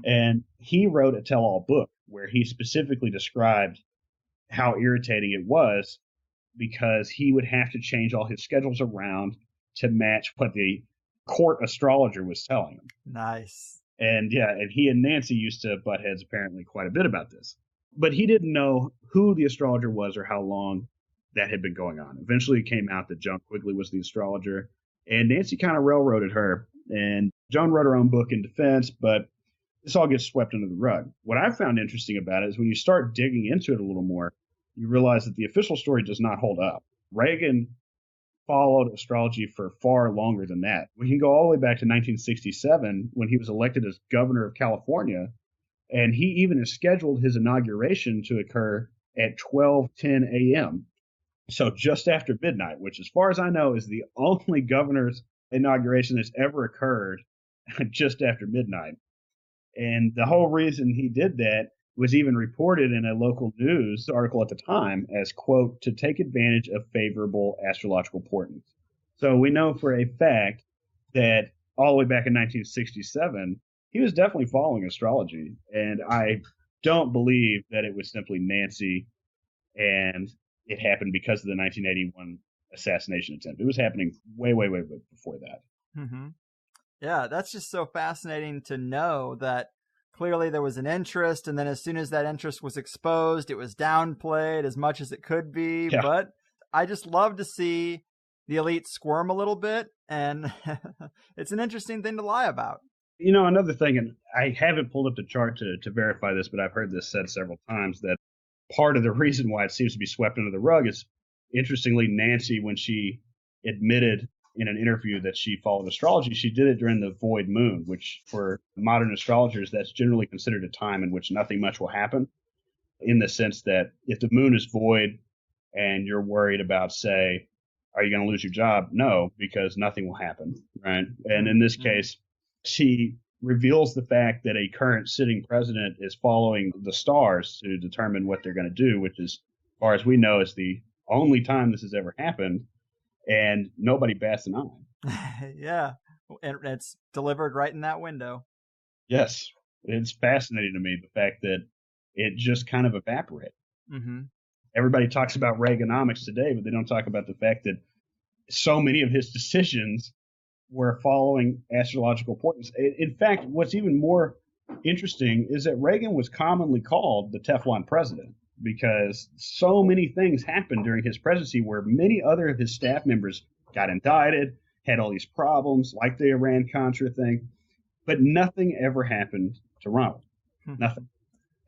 and he wrote a tell-all book where he specifically described how irritating it was because he would have to change all his schedules around to match what the court astrologer was telling him. Nice. And he and Nancy used to butt heads apparently quite a bit about this. But he didn't know who the astrologer was or how long that had been going on. Eventually it came out that Joan Quigley was the astrologer, and Nancy kind of railroaded her. And Joan wrote her own book in defense, but this all gets swept under the rug. What I found interesting about it is when you start digging into it a little more, you realize that the official story does not hold up. Reagan followed astrology for far longer than that. We can go all the way back to 1967 when he was elected as governor of California, and he even has scheduled his inauguration to occur at 12:10 a.m. So just after midnight, which as far as I know is the only governor's inauguration that's ever occurred just after midnight. And the whole reason he did that was even reported in a local news article at the time as, quote, to take advantage of favorable astrological portents. So we know for a fact that all the way back in 1967, he was definitely following astrology. And I don't believe that it was simply Nancy and it happened because of the 1981 assassination attempt. It was happening way, way, way before that. Mm-hmm. Yeah, that's just so fascinating to know that clearly there was an interest, and then as soon as that interest was exposed, it was downplayed as much as it could be. Yeah. But I just love to see the elite squirm a little bit, and it's an interesting thing to lie about. You know, another thing, and I haven't pulled up the chart to verify this, but I've heard this said several times, that part of the reason why it seems to be swept under the rug is, interestingly, Nancy, when she admitted in an interview that she followed astrology, she did it during the void moon, which for modern astrologers, that's generally considered a time in which nothing much will happen, in the sense that if the moon is void and you're worried about, say, are you going to lose your job? No, because nothing will happen, right? And in this case, she reveals the fact that a current sitting president is following the stars to determine what they're going to do, which is, as far as we know, is the only time this has ever happened. And nobody bats an eye. Yeah, and it's delivered right in that window. Yes, it's fascinating to me, the fact that it just kind of evaporated. Mm-hmm. Everybody talks about Reaganomics today, but they don't talk about the fact that so many of his decisions were following astrological portents. In fact, what's even more interesting is that Reagan was commonly called the Teflon president, because so many things happened during his presidency where many other of his staff members got indicted, had all these problems, like the Iran-Contra thing, but nothing ever happened to Ronald. Nothing.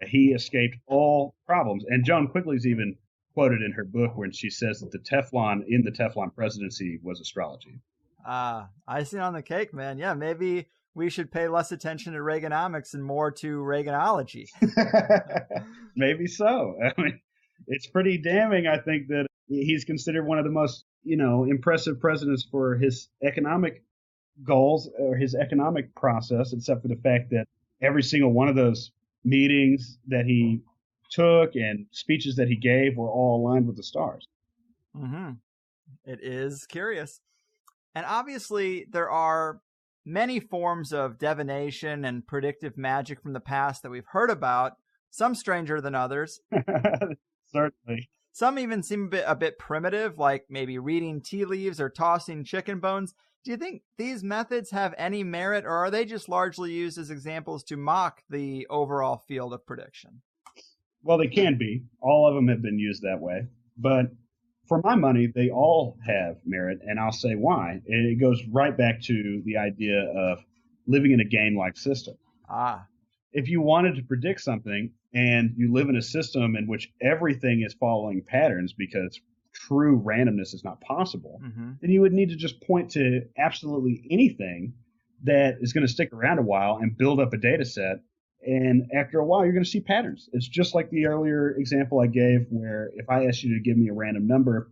He escaped all problems. And Joan Quigley's even quoted in her book when she says that the Teflon in the Teflon presidency was astrology. Icing on the cake, man. Yeah, maybe we should pay less attention to Reaganomics and more to Reaganology. Maybe so. I mean, it's pretty damning, I think, that he's considered one of the most, impressive presidents for his economic goals or his economic process, except for the fact that every single one of those meetings that he took and speeches that he gave were all aligned with the stars. Mm-hmm. It is curious. And obviously, there are many forms of divination and predictive magic from the past that we've heard about, some stranger than others. Certainly. Some even seem a bit primitive, like maybe reading tea leaves or tossing chicken bones. Do you think these methods have any merit, or are they just largely used as examples to mock the overall field of prediction? Well, they can be. All of them have been used that way. But for my money, they all have merit, and I'll say why. And it goes right back to the idea of living in a game-like system. If you wanted to predict something and you live in a system in which everything is following patterns because true randomness is not possible, then you would need to just point to absolutely anything that is going to stick around a while and build up a data set. And after a while, you're going to see patterns. It's just like the earlier example I gave, where if I asked you to give me a random number,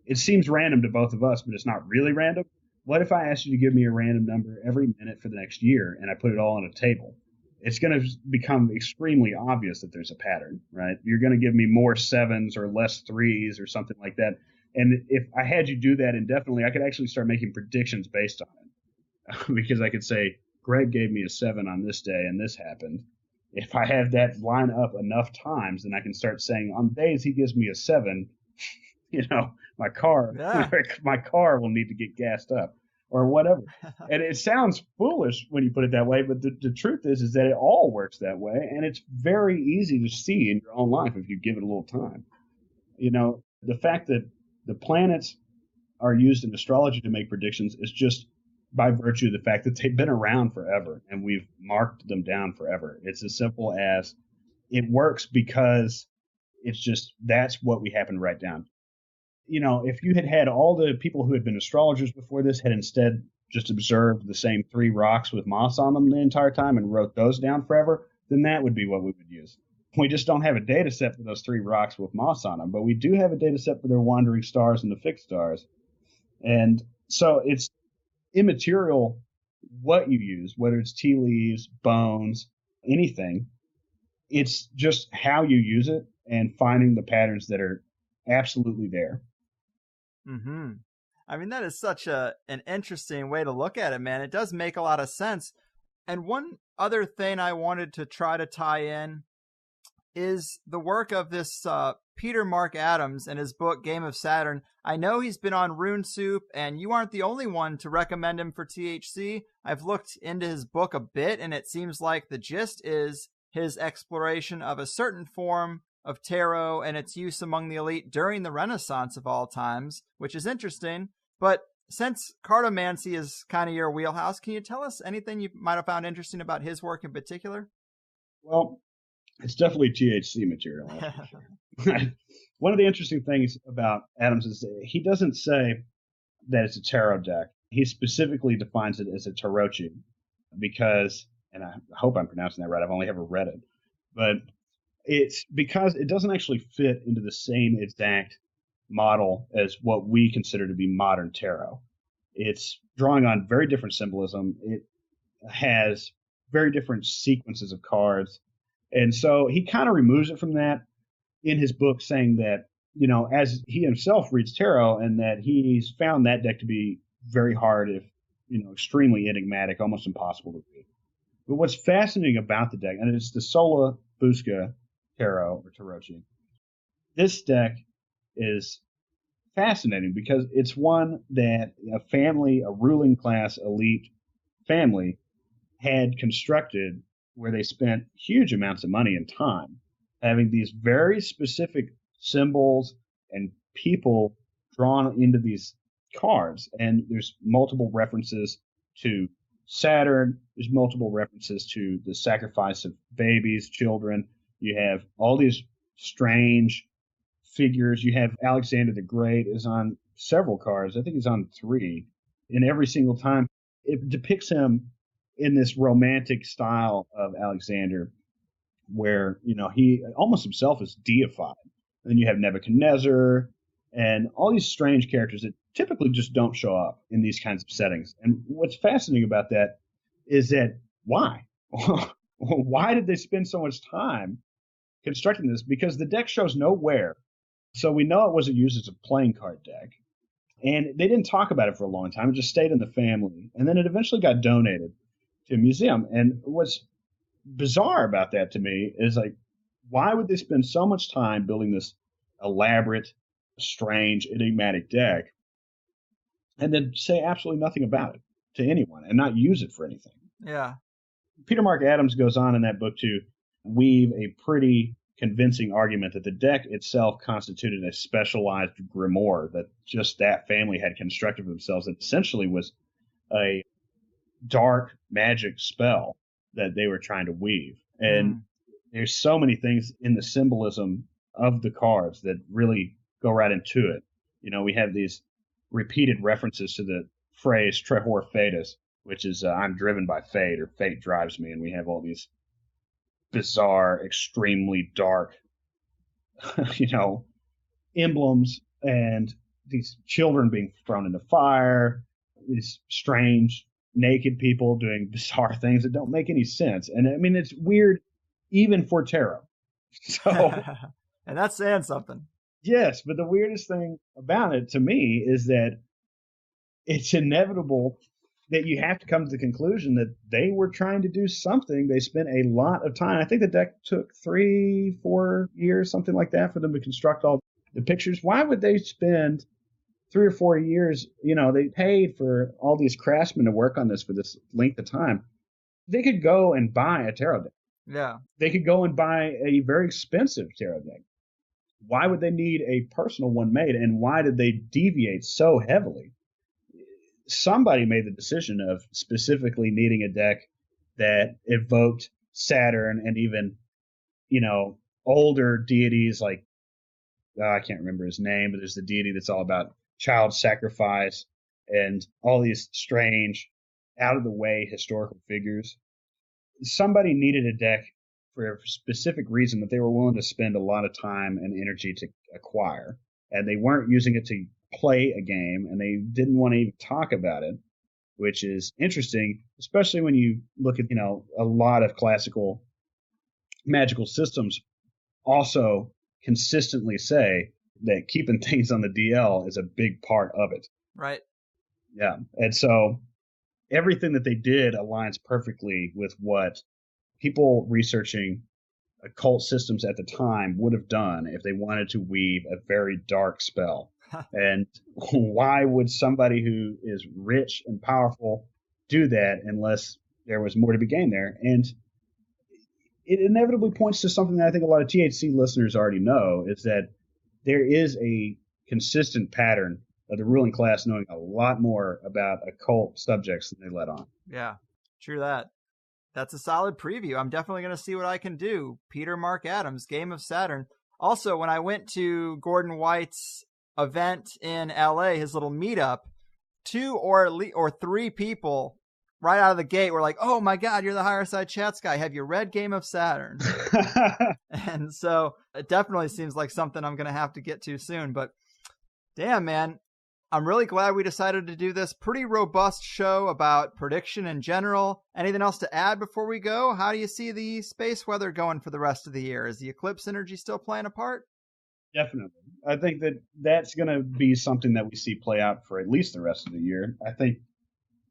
it seems random to both of us, but it's not really random. What if I asked you to give me a random number every minute for the next year and I put it all on a table? It's going to become extremely obvious that there's a pattern, right? You're going to give me more sevens or less threes or something like that. And if I had you do that indefinitely, I could actually start making predictions based on it. Because I could say, Greg gave me a 7 on this day and this happened. If I have that line up enough times, then I can start saying, on days he gives me a 7, my car will need to get gassed up or whatever. And it sounds foolish when you put it that way, but the truth is that it all works that way, and it's very easy to see in your own life if you give it a little time. The fact that the planets are used in astrology to make predictions is just by virtue of the fact that they've been around forever and we've marked them down forever. It's as simple as it works because it's just that's what we happen to write down. If you had all the people who had been astrologers before this had instead just observed the same 3 rocks with moss on them the entire time and wrote those down forever, then that would be what we would use. We just don't have a data set for those 3 rocks with moss on them, but we do have a data set for their wandering stars and the fixed stars. And so it's immaterial what you use, whether it's tea leaves, bones, anything. It's just how you use it and finding the patterns that are absolutely there. Mm-hmm. I mean, that is such an interesting way to look at it, man. It does make a lot of sense. And one other thing I wanted to try to tie in is the work of this Peter Mark Adams and his book, Game of Saturn. I know he's been on Rune Soup, and you aren't the only one to recommend him for THC. I've looked into his book a bit, and it seems like the gist is his exploration of a certain form of tarot and its use among the elite during the Renaissance of all times, which is interesting. But since cartomancy is kind of your wheelhouse, can you tell us anything you might have found interesting about his work in particular? Well, it's definitely THC material. One of the interesting things about Adams is he doesn't say that it's a tarot deck. He specifically defines it as a tarotchi because, and I hope I'm pronouncing that right, I've only ever read it, but it's because it doesn't actually fit into the same exact model as what we consider to be modern tarot. It's drawing on very different symbolism. It has very different sequences of cards. And so he kind of removes it from that in his book, saying that, as he himself reads tarot and that he's found that deck to be very hard, if, extremely enigmatic, almost impossible to read. But what's fascinating about the deck, and it's the Sola Busca Tarot or Tarotchi, this deck is fascinating because it's one that a ruling class elite family had constructed where they spent huge amounts of money and time having these very specific symbols and people drawn into these cards. And there's multiple references to Saturn. There's multiple references to the sacrifice of babies, children. You have all these strange figures. You have Alexander the Great is on several cards. I think he's on 3. And every single time it depicts him in this romantic style of Alexander where, he almost himself is deified. And then you have Nebuchadnezzar and all these strange characters that typically just don't show up in these kinds of settings. And what's fascinating about that is that why? Why did they spend so much time constructing this? Because the deck shows nowhere. So we know it wasn't used as a playing card deck. And they didn't talk about it for a long time. It just stayed in the family. And then it eventually got donated to a museum. And what's bizarre about that to me is why would they spend so much time building this elaborate, strange, enigmatic deck and then say absolutely nothing about it to anyone and not use it for anything? Yeah. Peter Mark Adams goes on in that book to weave a pretty convincing argument that the deck itself constituted a specialized grimoire that just that family had constructed for themselves. That essentially was a dark magic spell that they were trying to weave. And there's so many things in the symbolism of the cards that really go right into it. We have these repeated references to the phrase Trehor Fatus, which is I'm driven by fate, or fate drives me. And we have all these bizarre, extremely dark, emblems and these children being thrown into fire, these strange naked people doing bizarre things that don't make any sense. And I mean, it's weird even for tarot. So, and that's saying something. Yes, but the weirdest thing about it to me is that it's inevitable that you have to come to the conclusion that they were trying to do something. They spent a lot of time. I think the deck took 3-4 years, something like that, for them to construct all the pictures. Why would they spend 3 or 4 years? They paid for all these craftsmen to work on this for this length of time. They could go and buy a tarot deck. Yeah. They could go and buy a very expensive tarot deck. Why would they need a personal one made? And why did they deviate so heavily? somebody made the decision of specifically needing a deck that evoked Saturn and even, older deities like, I can't remember his name, but there's the deity that's all about child sacrifice and all these strange, out of the way historical figures. Somebody needed a deck for a specific reason that they were willing to spend a lot of time and energy to acquire. And they weren't using it to play a game, and they didn't want to even talk about it, which is interesting, especially when you look at, a lot of classical magical systems also consistently say that keeping things on the DL is a big part of it. Right. Yeah. And so everything that they did aligns perfectly with what people researching occult systems at the time would have done if they wanted to weave a very dark spell. And why would somebody who is rich and powerful do that unless there was more to be gained there? And it inevitably points to something that I think a lot of THC listeners already know, is that there is a consistent pattern of the ruling class knowing a lot more about occult subjects than they let on. Yeah, true that. That's a solid preview. I'm definitely going to see what I can do. Peter Mark Adams, Game of Saturn. Also, when I went to Gordon White's event in LA, his little meetup, 2 or 3 people right out of the gate were like, "Oh my God, you're the HighersideChats guy. Have you read Game of Saturn?" And so it definitely seems like something I'm going to have to get to soon. But damn, man, I'm really glad we decided to do this pretty robust show about prediction in general. Anything else to add before we go? How do you see the space weather going for the rest of the year? Is the eclipse energy still playing a part? Definitely. I think that that's going to be something that we see play out for at least the rest of the year. I think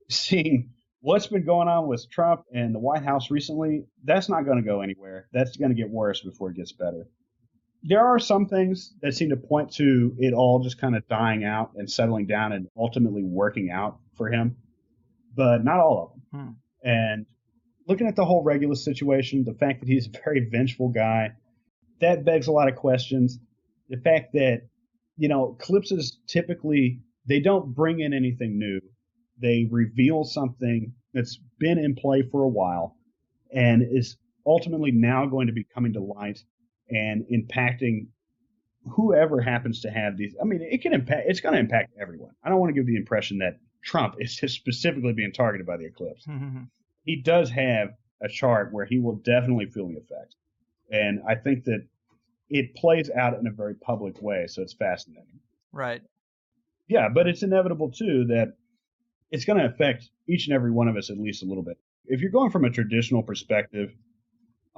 seeing what's been going on with Trump and the White House recently, that's not going to go anywhere. That's going to get worse before it gets better. There are some things that seem to point to it all just kind of dying out and settling down and ultimately working out for him, but not all of them. And looking at the whole Regulus situation, the fact that he's a very vengeful guy, that begs a lot of questions. The fact that, eclipses typically, they don't bring in anything new. They reveal something that's been in play for a while and is ultimately now going to be coming to light and impacting whoever happens to have these. I mean, it's going to impact everyone. I don't want to give the impression that Trump is just specifically being targeted by the eclipse. He does have a chart where he will definitely feel the effect. And I think that it plays out in a very public way, so it's fascinating. Right. Yeah, but it's inevitable, too, that it's going to affect each and every one of us at least a little bit. If you're going from a traditional perspective,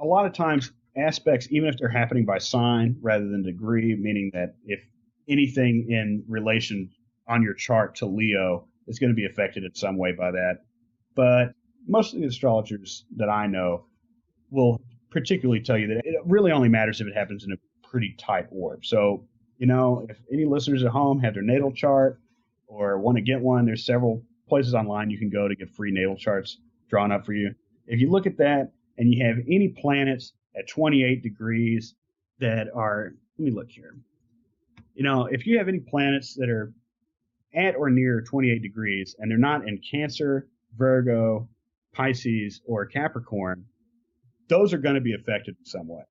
a lot of times aspects, even if they're happening by sign rather than degree, meaning that if anything in relation on your chart to Leo is going to be affected in some way by that. But most of the astrologers that I know will particularly tell you that it really only matters if it happens in a pretty tight orb. So, if any listeners at home have their natal chart or want to get one, there's several places online you can go to get free natal charts drawn up for you. If you look at that and you have any planets at 28 degrees that are, let me look here. If you have any planets that are at or near 28 degrees and they're not in Cancer, Virgo, Pisces, or Capricorn, those are going to be affected in some way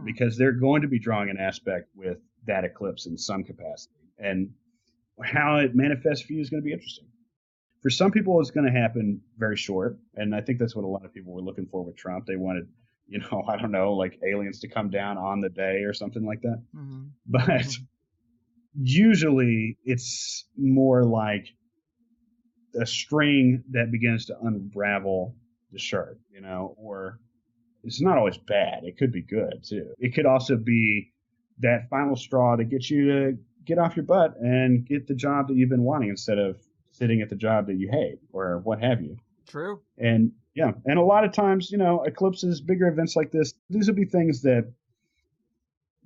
because they're going to be drawing an aspect with that eclipse in some capacity. And how it manifests for you is going to be interesting. For some people, it's going to happen very short. And I think that's what a lot of people were looking for with Trump. They wanted, I don't know, like aliens to come down on the day or something like that. But usually it's more like a string that begins to unravel the shirt, or it's not always bad. It could be good, too. It could also be that final straw to get you to get off your butt and get the job that you've been wanting instead of sitting at the job that you hate or what have you. True. And yeah, and a lot of times, eclipses, bigger events like this, these will be things that,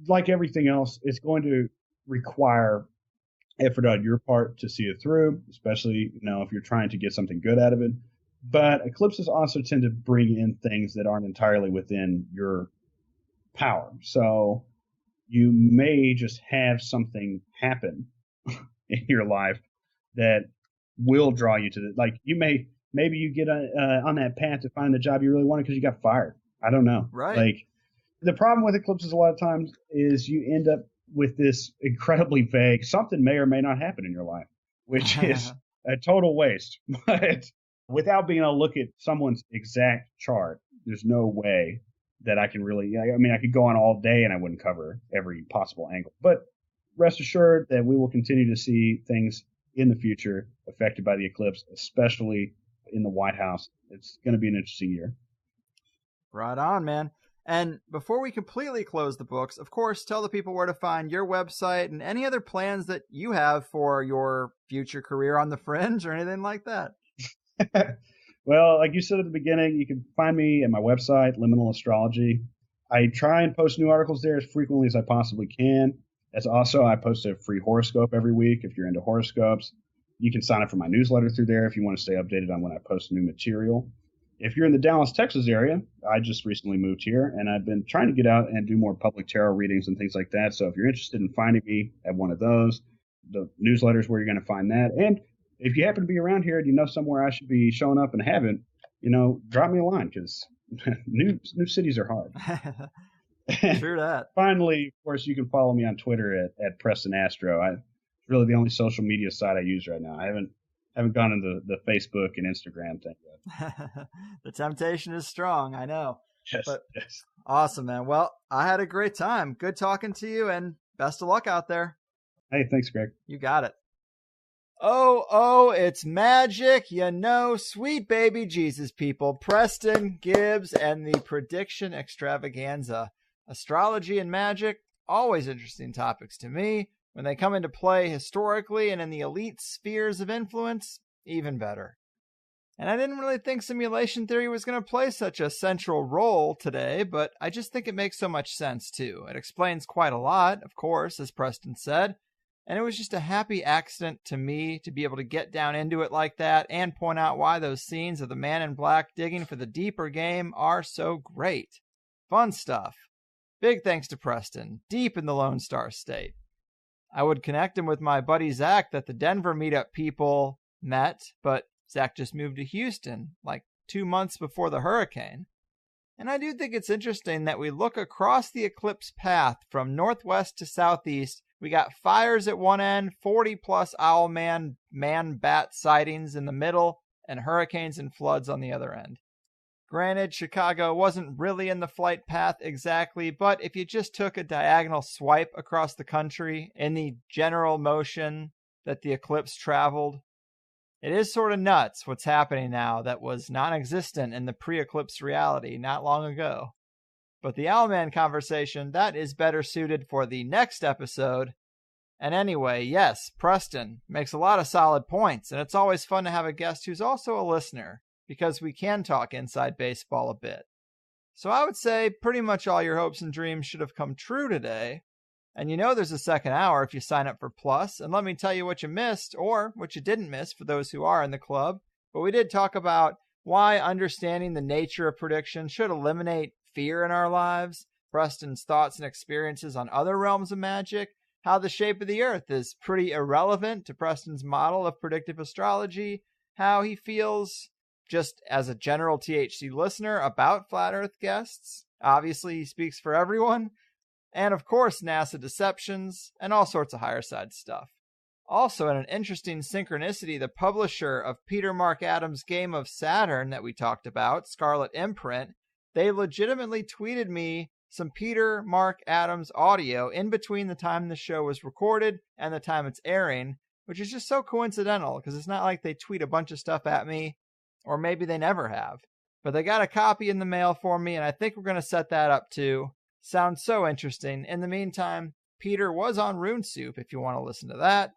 like everything else, it's going to require effort on your part to see it through, especially, if you're trying to get something good out of it. But eclipses also tend to bring in things that aren't entirely within your power. So you may just have something happen in your life that will draw you to the, like, maybe you get on that path to find the job you really wanted because you got fired. I don't know. Right. Like, the problem with eclipses a lot of times is you end up with this incredibly vague, something may or may not happen in your life, which is a total waste. But without being able to look at someone's exact chart, there's no way that I can really, I mean, I could go on all day and I wouldn't cover every possible angle. But rest assured that we will continue to see things in the future affected by the eclipse, especially in the White House. It's going to be an interesting year. Right on, man. And before we completely close the books, of course, tell the people where to find your website and any other plans that you have for your future career on the Fringe or anything like that. Well, like you said at the beginning, you can find me at my website, Liminal Astrology. I try and post new articles there as frequently as I possibly can. As also, I post a free horoscope every week if you're into horoscopes. You can sign up for my newsletter through there if you want to stay updated on when I post new material. If you're in the Dallas, Texas area, I just recently moved here, and I've been trying to get out and do more public tarot readings and things like that. So if you're interested in finding me at one of those, the newsletter is where you're going to find that. And if you happen to be around here and you know somewhere I should be showing up and haven't, drop me a line, because new cities are hard. True that. Finally, of course, you can follow me on Twitter at Preston Astro. It's really the only social media site I use right now. I haven't gone into the Facebook and Instagram thing yet. The temptation is strong, I know. Yes, but yes. Awesome, man. Well, I had a great time. Good talking to you, and best of luck out there. Hey, thanks, Greg. You got it. Oh, it's magic, sweet baby Jesus, people. Preston Gibbs and the prediction extravaganza. Astrology and magic, always interesting topics to me. When they come into play historically and in the elite spheres of influence, even better. And I didn't really think simulation theory was going to play such a central role today, but I just think it makes so much sense too. It explains quite a lot, of course, as Preston said. And it was just a happy accident to me to be able to get down into it like that and point out why those scenes of the man in black digging for the deeper game are so great. Fun stuff. Big thanks to Preston, deep in the Lone Star State. I would connect him with my buddy Zach that the Denver meetup people met, but Zach just moved to Houston like 2 months before the hurricane. And I do think it's interesting that we look across the eclipse path from northwest to southeast. We got fires at one end, 40-plus owl man-bat sightings in the middle, and hurricanes and floods on the other end. Granted, Chicago wasn't really in the flight path exactly, but if you just took a diagonal swipe across the country in the general motion that the eclipse traveled, it is sort of nuts what's happening now that was non-existent in the pre-eclipse reality not long ago. But the Owlman conversation, that is better suited for the next episode. And anyway, yes, Preston makes a lot of solid points, and it's always fun to have a guest who's also a listener, because we can talk inside baseball a bit. So I would say pretty much all your hopes and dreams should have come true today. And there's a second hour if you sign up for Plus, and let me tell you what you missed, or what you didn't miss for those who are in the club. But we did talk about why understanding the nature of prediction should eliminate fear in our lives, Preston's thoughts and experiences on other realms of magic, how the shape of the earth is pretty irrelevant to Preston's model of predictive astrology, how he feels just as a general THC listener about flat earth guests. Obviously, he speaks for everyone. And of course, NASA deceptions and all sorts of Higherside stuff. Also, in an interesting synchronicity, the publisher of Peter Mark Adams' Game of Saturn that we talked about, Scarlet Imprint, they legitimately tweeted me some Peter Mark Adams audio in between the time the show was recorded and the time it's airing, which is just so coincidental because it's not like they tweet a bunch of stuff at me, or maybe they never have. But they got a copy in the mail for me, and I think we're going to set that up too. Sounds so interesting. In the meantime, Peter was on Rune Soup if you want to listen to that.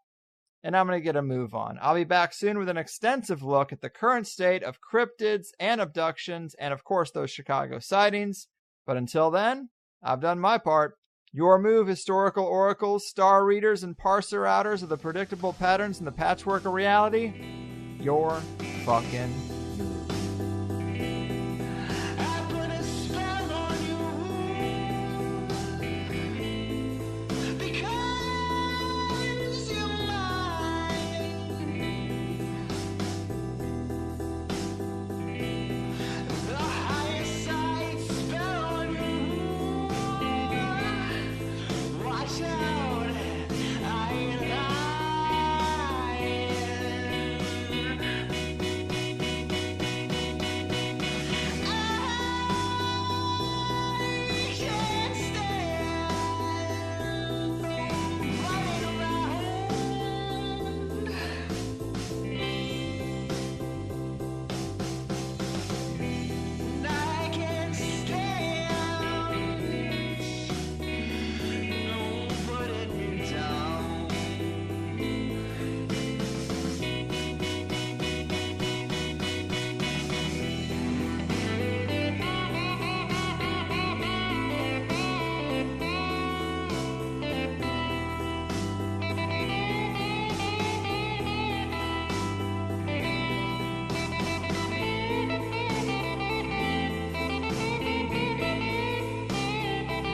And I'm going to get a move on. I'll be back soon with an extensive look at the current state of cryptids and abductions, and of course those Chicago sightings. But until then, I've done my part. Your move, historical oracles, star readers, and parser outers of the predictable patterns in the patchwork of reality. You're fucking